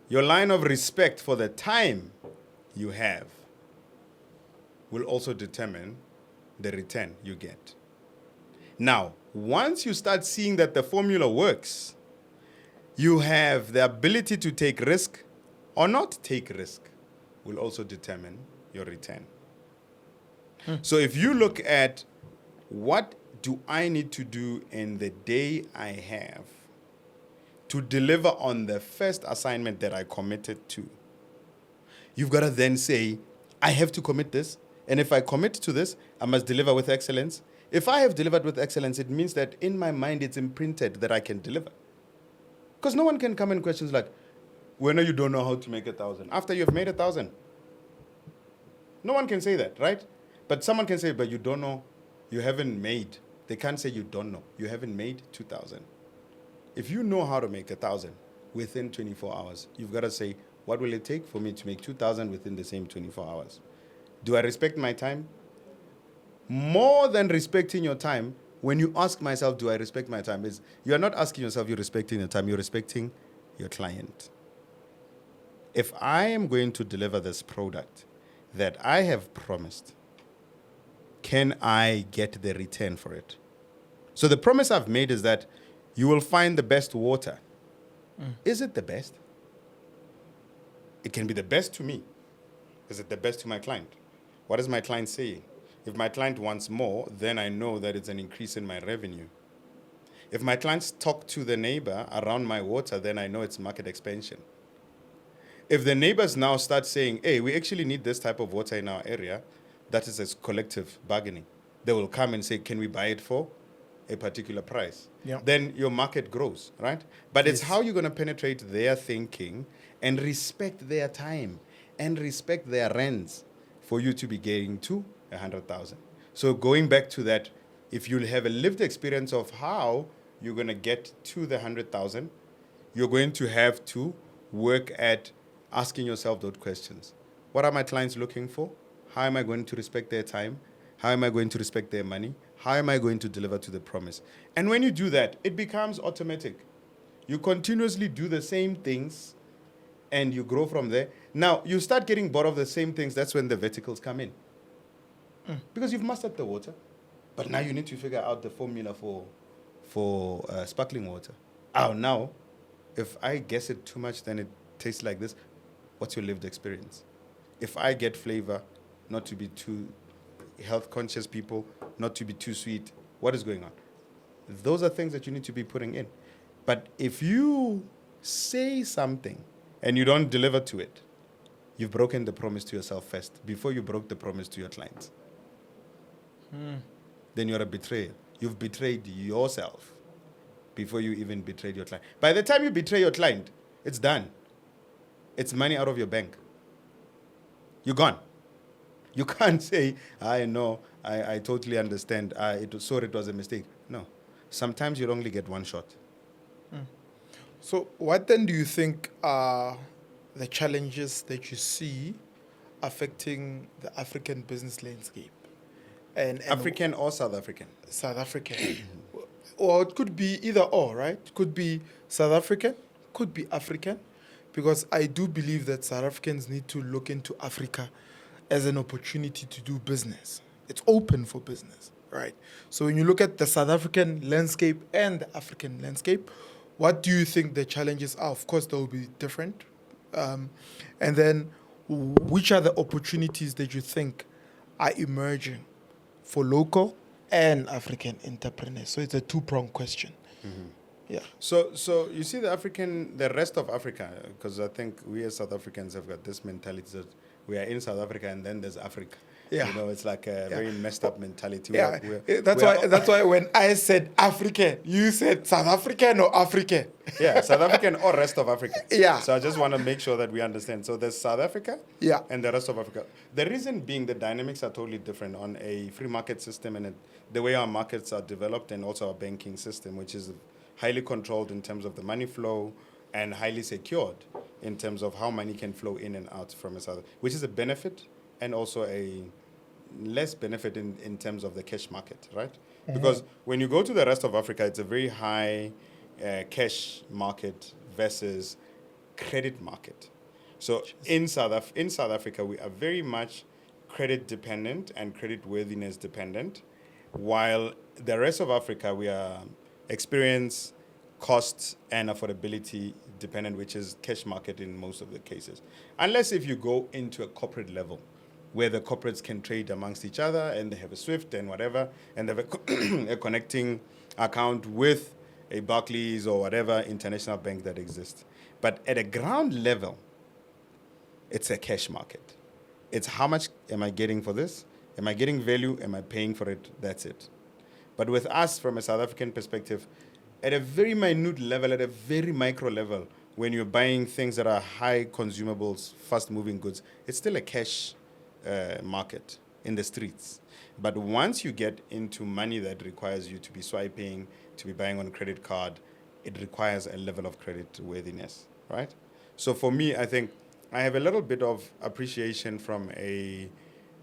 your line of respect for the time you have will also determine the return you get. Now, once you start seeing that the formula works, you have the ability to take risk or not take risk will also determine your return. So if you look at what do I need to do in the day I have to deliver on the first assignment that I committed to, you've got to then say, I have to commit this. And if I commit to this, I must deliver with excellence. If I have delivered with excellence, it means that in my mind it's imprinted that I can deliver. Because no one can come in questions like, when you don't know how to make 1,000? After you've made 1,000. No one can say that, right? But someone can say, but you don't know, you haven't made. They can't say you don't know. You haven't made 2,000. if you know how to make 1,000 within 24 hours, you've got to say, what will it take for me to make 2,000 within the same 24 hours? Do I respect my time? More than respecting your time, when you ask myself, do I respect my time, is you are not asking yourself you're respecting your time, you're respecting your client. If I am going to deliver this product that I have promised, can I get the return for it? So the promise I've made is that you will find the best water. Is it the best? It can be the best to me. Is it the best to my client? What is my client saying? If my client wants more, then I know that it's an increase in my revenue. If my clients talk to the neighbor around my water, then I know it's market expansion. If the neighbors now start saying, hey, we actually need this type of water in our area, that is a collective bargaining. They will come and say, can we buy it for a particular price? Yeah. Then your market grows, right? But it's Yes. how you're going to penetrate their thinking and respect their time and respect their rents for you to be getting to 100,000. So going back to that, if you'll have a lived experience of how you're going to get to the 100,000, you're going to have to work at asking yourself those questions. What are my clients looking for? How am I going to respect their time? How am I going to respect their money? How am I going to deliver to the promise? And when you do that, it becomes automatic. You continuously do the same things and you grow from there. Now, you start getting bored of the same things. That's when the verticals come in. Because you've mastered the water. But now you need to figure out the formula for sparkling water. Oh, now, if I guess it too much, then it tastes like this. What's your lived experience? If I get flavor, not to be too health conscious people, not to be too sweet, what is going on? Those are things that you need to be putting in. But if you say something and you don't deliver to it, you've broken the promise to yourself first before you broke the promise to your clients. Then you're a betrayer. You've betrayed yourself before you even betrayed your client. By the time you betray your client, it's done. It's money out of your bank. You're gone. You can't say, I know, I totally understand. Sorry, it was a mistake. No. Sometimes you only get one shot. So what then do you think are the challenges that you see affecting the African business landscape? And African or South African? South African. Or it could be either or, right? It could be South African, could be African, because I do believe that South Africans need to look into Africa as an opportunity to do business. It's open for business, right? So when you look at the South African landscape and the African landscape, what do you think the challenges are? Of course, they will be different. And then which are the opportunities that you think are emerging for local and African entrepreneurs? So it's a two-pronged question. Yeah. So you see the rest of Africa, because I think we as South Africans have got this mentality that we are in South Africa and then there's Africa. Yeah. You know, it's like a very messed up mentality. Yeah, that's why when I said African, you said South African or African. Yeah, South African or rest of Africa. Yeah. So I just want to make sure that we understand. So there's South Africa Yeah. and the rest of Africa. The reason being the dynamics are totally different on a free market system and the way our markets are developed, and also our banking system, which is highly controlled in terms of the money flow and highly secured in terms of how money can flow in and out from a South, which is a benefit and also a less benefit in terms of the cash market, right? Because when you go to the rest of Africa, it's a very high cash market versus credit market. So in South Africa, we are very much credit dependent and credit worthiness dependent, while the rest of Africa, we are experience, cost, and affordability dependent, which is cash market in most of the cases. Unless if you go into a corporate level, where the corporates can trade amongst each other and they have a SWIFT and whatever, and they have a connecting account with a Barclays or whatever international bank that exists. But at a ground level, it's a cash market. It's how much am I getting for this? Am I getting value? Am I paying for it? That's it. But with us, from a South African perspective, at a very minute level, at a very micro level, when you're buying things that are high consumables, fast-moving goods, it's still a cash market in the streets. But once you get into money that requires you to be swiping, to be buying on a credit card, it requires a level of credit worthiness, right? So for me, I think I have a little bit of appreciation from a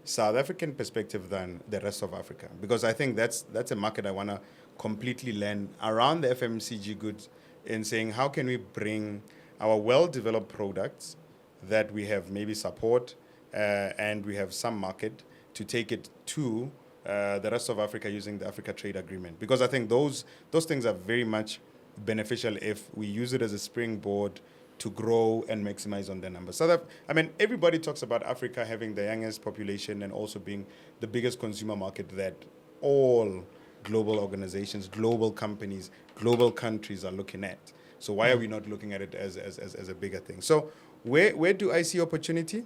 South African perspective than the rest of Africa, because I think that's a market I want to completely learn around the FMCG goods, in saying how can we bring our well-developed products that we have maybe support and we have some market to take it to the rest of Africa using the Africa Trade Agreement, because I think those things are very much beneficial if we use it as a springboard to grow and maximize on their numbers. So that, I mean, everybody talks about Africa having the youngest population and also being the biggest consumer market that all global organizations, global companies, global countries are looking at. So why are we not looking at it as a bigger thing? So where do I see opportunity?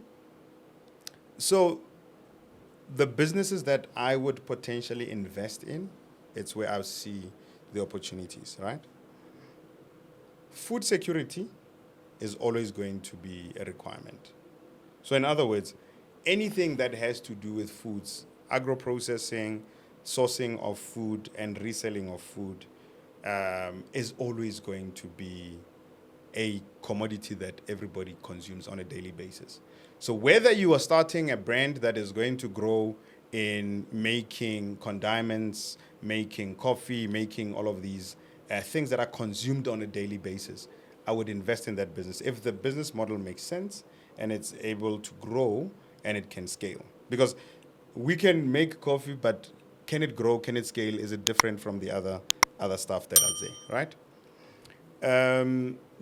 So the businesses that I would potentially invest in, it's where I see the opportunities, right? Food security is always going to be a requirement. So in other words, anything that has to do with foods, agro-processing, sourcing of food, and reselling of food is always going to be a commodity that everybody consumes on a daily basis. So whether you are starting a brand that is going to grow in making condiments, making coffee, making all of these things that are consumed on a daily basis, I would invest in that business if the business model makes sense and it's able to grow and it can scale. Because we can make coffee, but can it grow? Can it scale? Is it different from the other stuff that are there, right?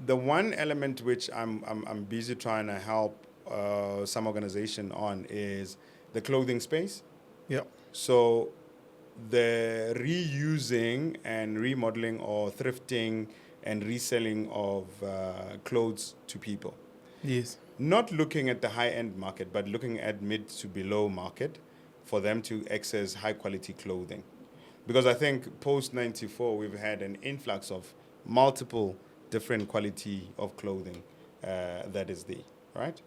The one element which I'm busy trying to help some organization on is the clothing space. Yeah. So the reusing and remodeling or thrifting and reselling of clothes to people. Yes. Not looking at the high-end market, but looking at mid to below market for them to access high-quality clothing. Because I think post-94, we've had an influx of multiple different quality of clothing that is there, right?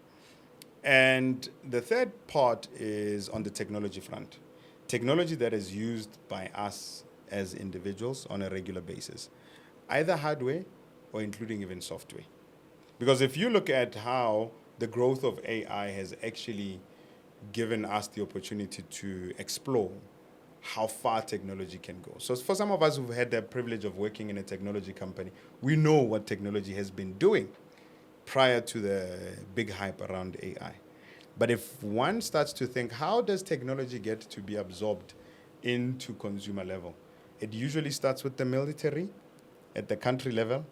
And the third part is on the technology front. Technology that is used by us as individuals on a regular basis, either hardware or including even software. Because if you look at how the growth of AI has actually given us the opportunity to explore how far technology can go. So for some of us who've had the privilege of working in a technology company, we know what technology has been doing prior to the big hype around AI. But if one starts to think, how does technology get to be absorbed into consumer level? It usually starts with the military at the country level,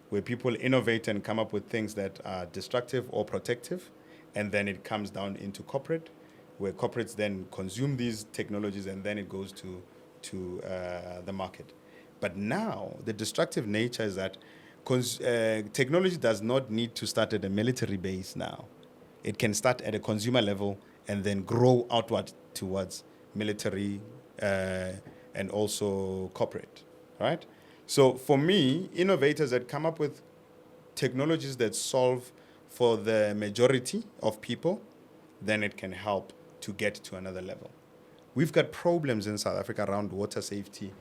where people innovate and come up with things that are destructive or protective, and then it comes down into corporate, where corporates then consume these technologies, and then it goes to the market. But now, the destructive nature is that technology does not need to start at a military base now. It can start at a consumer level and then grow outward towards military and also corporate, right? So for me, innovators that come up with technologies that solve for the majority of people, then it can help to get to another level. We've got problems in South Africa around water safety,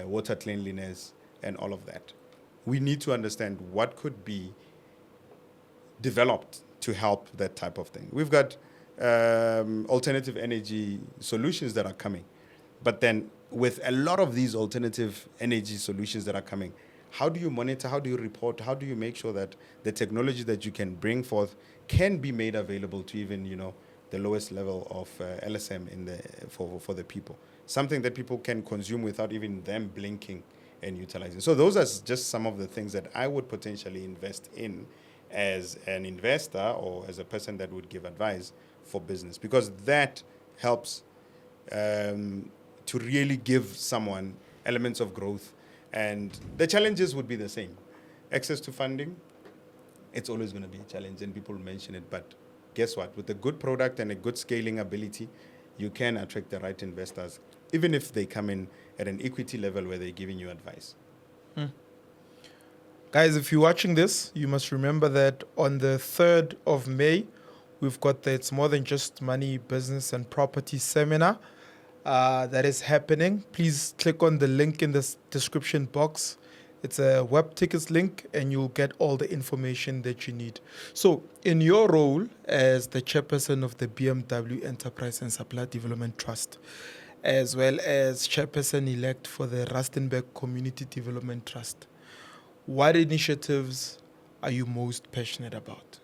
water cleanliness, and all of that. We need to understand what could be developed to help that type of thing. We've got alternative energy solutions that are coming. But then with a lot of these alternative energy solutions that are coming, how do you monitor, how do you report, how do you make sure that the technology that you can bring forth can be made available to even, the lowest level of LSM for the people? Something that people can consume without even them blinking and utilizing. So those are just some of the things that I would potentially invest in as an investor or as a person that would give advice for business, because that helps to really give someone elements of growth. And the challenges would be the same. Access to funding, it's always going to be a challenge, and people mention it. But guess what? With a good product and a good scaling ability, you can attract the right investors, even if they come in at an equity level where they're giving you advice. Guys, if you're watching this, you must remember that on the 3rd of May, we've got the It's More Than Just Money Business and Property Seminar that is happening. Please click on the link in the description box It's a web tickets link, and you'll get all the information that you need. So, in your role as the chairperson of the BMW Enterprise and Supply Development Trust, as well as chairperson elect for the Rustenburg Community Development Trust, what initiatives are you most passionate about?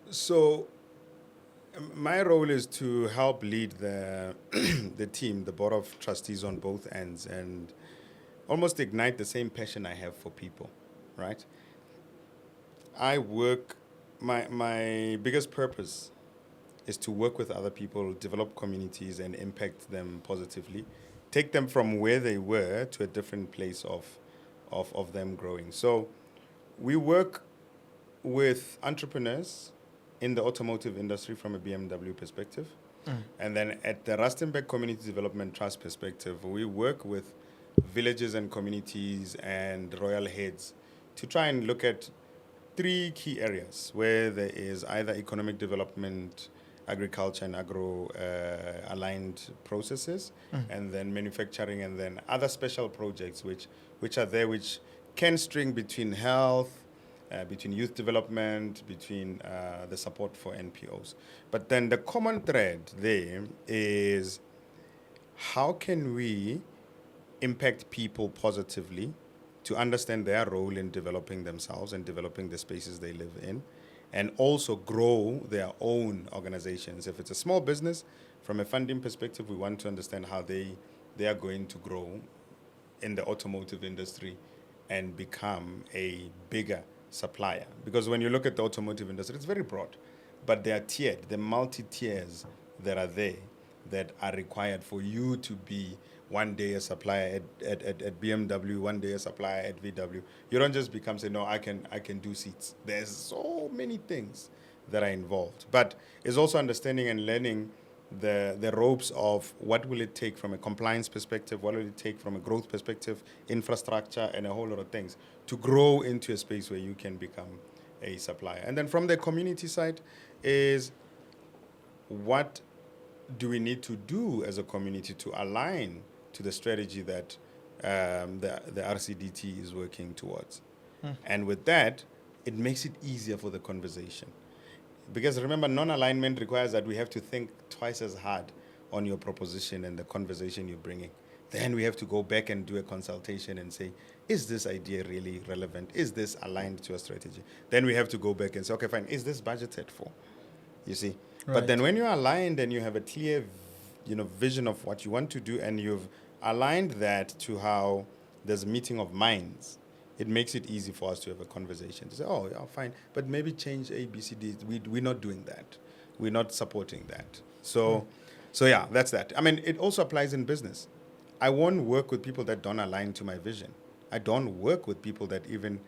So, my role is to help lead the the team, the board of trustees on both ends, and almost ignite the same passion I have for people, right? I work. My biggest purpose is to work with other people, develop communities, and impact them positively, take them from where they were to a different place of them growing. So, we work with entrepreneurs in the automotive industry from a BMW perspective. And then at the Rustenburg Community Development Trust perspective, we work with villages and communities and royal heads to try and look at three key areas where there is either economic development, agriculture and agro aligned processes, and then manufacturing, and then other special projects which are there, which can string between health, between youth development, between the support for NPOs. But then the common thread there is how can we impact people positively to understand their role in developing themselves and developing the spaces they live in, and also grow their own organizations. If it's a small business, from a funding perspective, we want to understand how they are going to grow in the automotive industry and become a bigger supplier. Because when you look at the automotive industry, it's very broad, but they are tiered, the multi-tiers that are there that are required for you to be one day a supplier at BMW, one day a supplier at VW. You don't just become say, no, I can do seats. There's so many things that are involved. But it's also understanding and learning the ropes of what will it take from a compliance perspective, what will it take from a growth perspective, infrastructure, and a whole lot of things to grow into a space where you can become a supplier. And then from the community side is what do we need to do as a community to align to the strategy that the RCDT is working towards. And with that, it makes it easier for the conversation. Because remember, non-alignment requires that we have to think twice as hard on your proposition and the conversation you're bringing. Then we have to go back and do a consultation and say, is this idea really relevant? Is this aligned to a strategy? Then we have to go back and say, okay, fine, is this budgeted for? You see? Right. But then when you're aligned and you have a clear vision of what you want to do, and you've aligned that to how there's a meeting of minds, it makes it easy for us to have a conversation. To say, oh, yeah, fine, but maybe change A, B, C, D. We're not doing that. We're not supporting that. So yeah, that's that. I mean, it also applies in business. I won't work with people that don't align to my vision. I don't work with people that even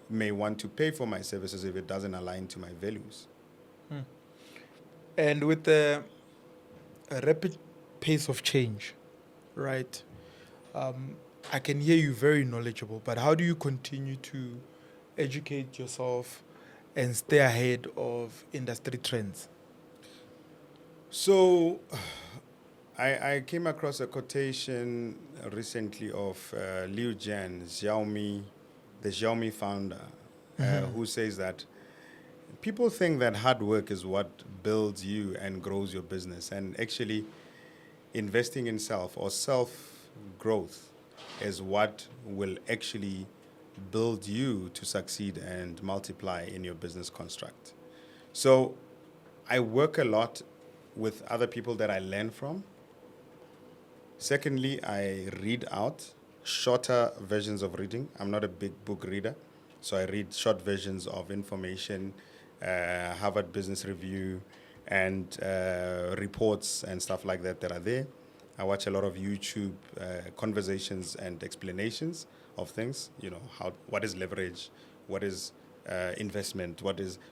may want to pay for my services if it doesn't align to my values. And with the rapid pace of change, right? I can hear you very knowledgeable, but how do you continue to educate yourself and stay ahead of industry trends? So I came across a quotation recently of Liu Jian, the Xiaomi founder, who says that people think that hard work is what builds you and grows your business, and actually investing in self or self-growth is what will actually build you to succeed and multiply in your business construct. So I work a lot with other people that I learn from. Secondly, I read out shorter versions of reading. I'm not a big book reader, so I read short versions of information, Harvard Business Review, and reports and stuff like that are there. I watch a lot of YouTube conversations and explanations of things. What is leverage, what is investment,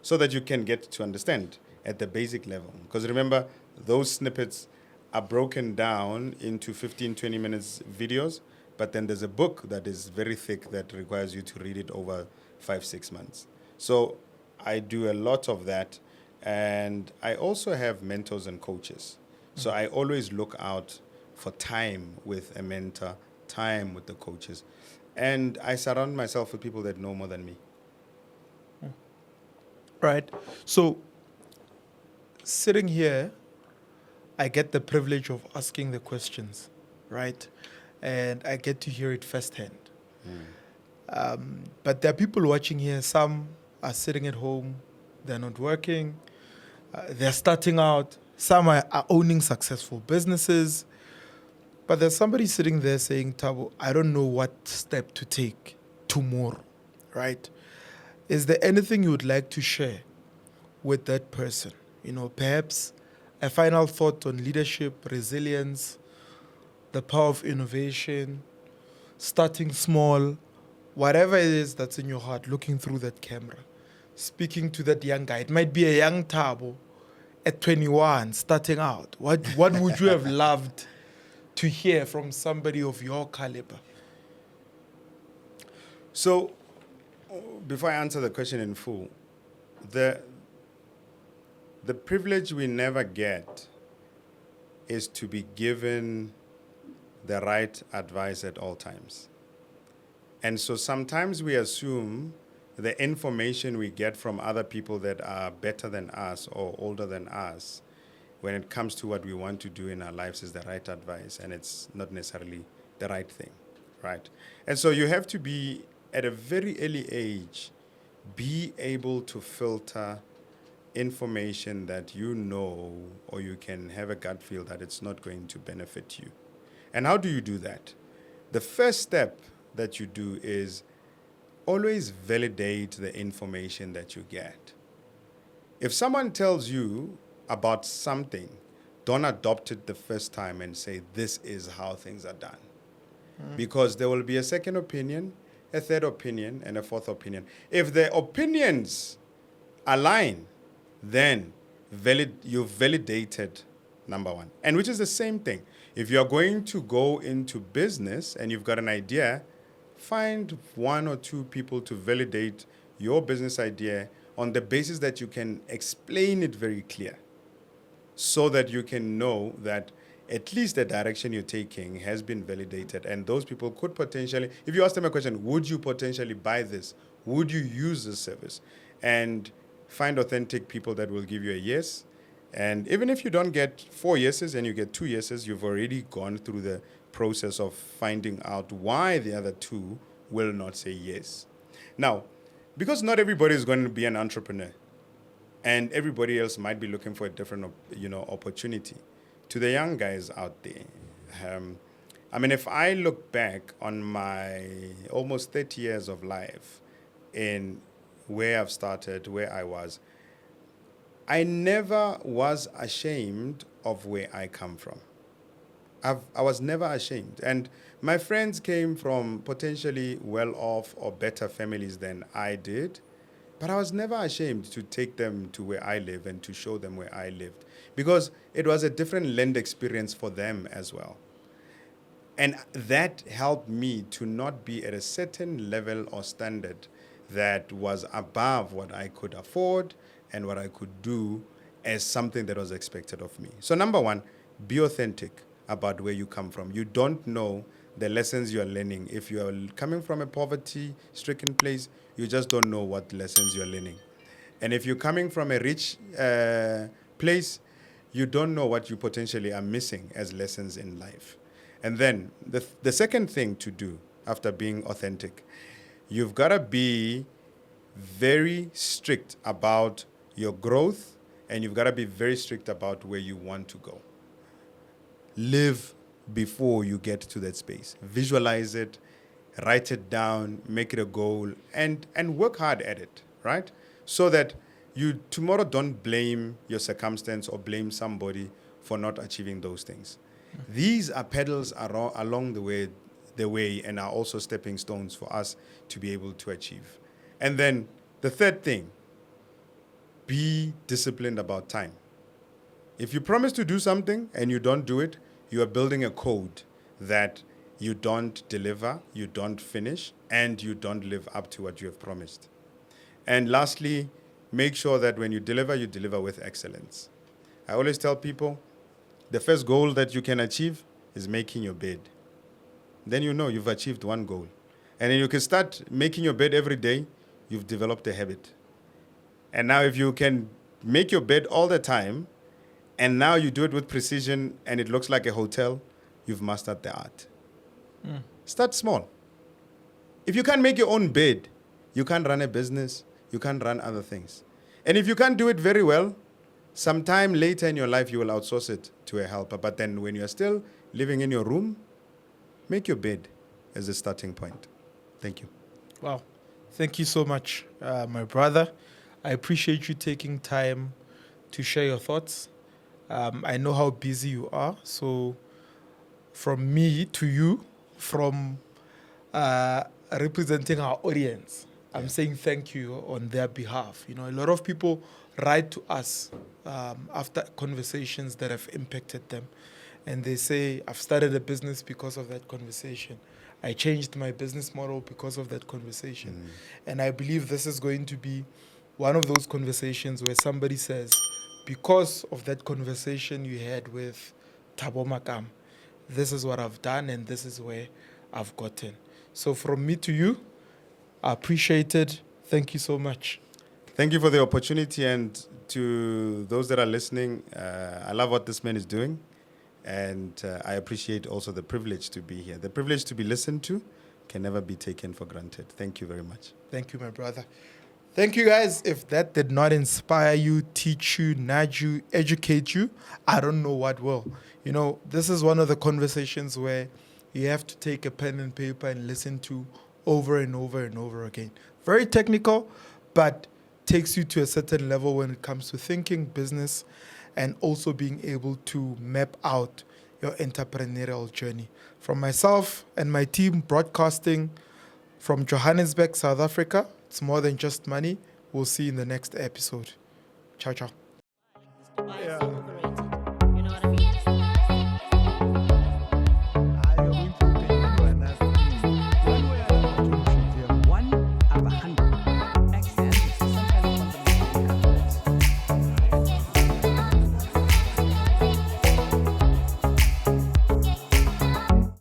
so that you can get to understand at the basic level. Because remember, those snippets are broken down into 15, 20 minutes videos, but then there's a book that is very thick that requires you to read it over 5-6 months. So I do a lot of that, and I also have mentors and coaches. So I always look out for time with a mentor, time with the coaches. and I surround myself with people that know more than me. Right. So, sitting here, I get the privilege of asking the questions, right? And I get to hear it firsthand. But there are people watching here. Some are sitting at home, they're not working, they're starting out. Some are owning successful businesses. But there's somebody sitting there saying, Tabo, I don't know what step to take tomorrow, right? Is there anything you would like to share with that person? You know, perhaps a final thought on leadership, resilience, the power of innovation, starting small, whatever it is that's in your heart, looking through that camera, speaking to that young guy. It might be a young Tabo at 21, starting out. What would you have loved to hear from somebody of your caliber? So, before I answer the question in full, the privilege we never get is to be given the right advice at all times. And so sometimes we assume the information we get from other people that are better than us or older than us when it comes to what we want to do in our lives is the right advice, and it's not necessarily the right thing, right? And so you have to be, at a very early age, be able to filter information that you know or you can have a gut feel that it's not going to benefit you. And how do you do that? The first step that you do is always validate the information that you get. If someone tells you about something, don't adopt it the first time and say, this is how things are done. Because there will be a second opinion, a third opinion, and a fourth opinion. If the opinions align, then you've validated number one. And which is the same thing. If you're going to go into business and you've got an idea, find one or two people to validate your business idea on the basis that you can explain it very clear, so that you can know that at least the direction you're taking has been validated. And those people could potentially, if you ask them a question, would you potentially buy this? Would you use this service? And find authentic people that will give you a yes. And even if you don't get 4 yeses and you get 2 yeses, you've already gone through the process of finding out why the other 2 will not say yes. Now, because not everybody is going to be an entrepreneur, and everybody else might be looking for a different, opportunity. To the young guys out there, if I look back on my almost 30 years of life in where I've started, where I was, I never was ashamed of where I come from. I was never ashamed. And my friends came from potentially well-off or better families than I did, but I was never ashamed to take them to where I live and to show them where I lived, because it was a different learned experience for them as well. And that helped me to not be at a certain level or standard that was above what I could afford and what I could do as something that was expected of me. So number one, be authentic about where you come from. You don't know the lessons you're learning. If you are coming from a poverty-stricken place, you just don't know what lessons you're learning. And if you're coming from a rich place, you don't know what you potentially are missing as lessons in life. And then the second thing to do after being authentic, you've got to be very strict about your growth, and you've got to be very strict about where you want to go. Live before you get to that space. Visualize it, write it down, make it a goal, and work hard at it, right? So that you tomorrow don't blame your circumstance or blame somebody for not achieving those things. These are pedals along the way and are also stepping stones for us to be able to achieve. And then the third thing, be disciplined about time. If you promise to do something and you don't do it, you are building a code that you don't deliver, you don't finish, and you don't live up to what you have promised. And lastly, make sure that when you deliver with excellence. I always tell people, the first goal that you can achieve is making your bed. Then you know you've achieved one goal. And then you can start making your bed every day. You've developed a habit. And now if you can make your bed all the time, and now you do it with precision and it looks like a hotel, you've mastered the art. Start small. If you can't make your own bed, you can't run a business, you can't run other things. And if you can't do it very well, sometime later in your life, you will outsource it to a helper. But then when you're still living in your room, make your bed as a starting point. Thank you. Wow. Thank you so much, my brother. I appreciate you taking time to share your thoughts. I know how busy you are. So from me to you, from representing our audience, I'm saying thank you on their behalf. You know, a lot of people write to us after conversations that have impacted them. And they say, I've started a business because of that conversation. I changed my business model because of that conversation. And I believe this is going to be one of those conversations where somebody says, because of that conversation you had with Thabo Makama, this is what I've done and this is where I've gotten. So from me to you, I appreciate it. Thank you so much. Thank you for the opportunity, and to those that are listening, I love what this man is doing, and I appreciate also the privilege to be here. The privilege to be listened to can never be taken for granted. Thank you very much. Thank you, my brother. Thank you, guys. If that did not inspire you, teach you, nudge you, educate you, I don't know what will. You know, this is one of the conversations where you have to take a pen and paper and listen to over and over and over again. Very technical, but takes you to a certain level when it comes to thinking, business, and also being able to map out your entrepreneurial journey. From myself and my team broadcasting from Johannesburg, South Africa, it's more than just money. We'll see you in the next episode. Ciao, ciao. Yeah.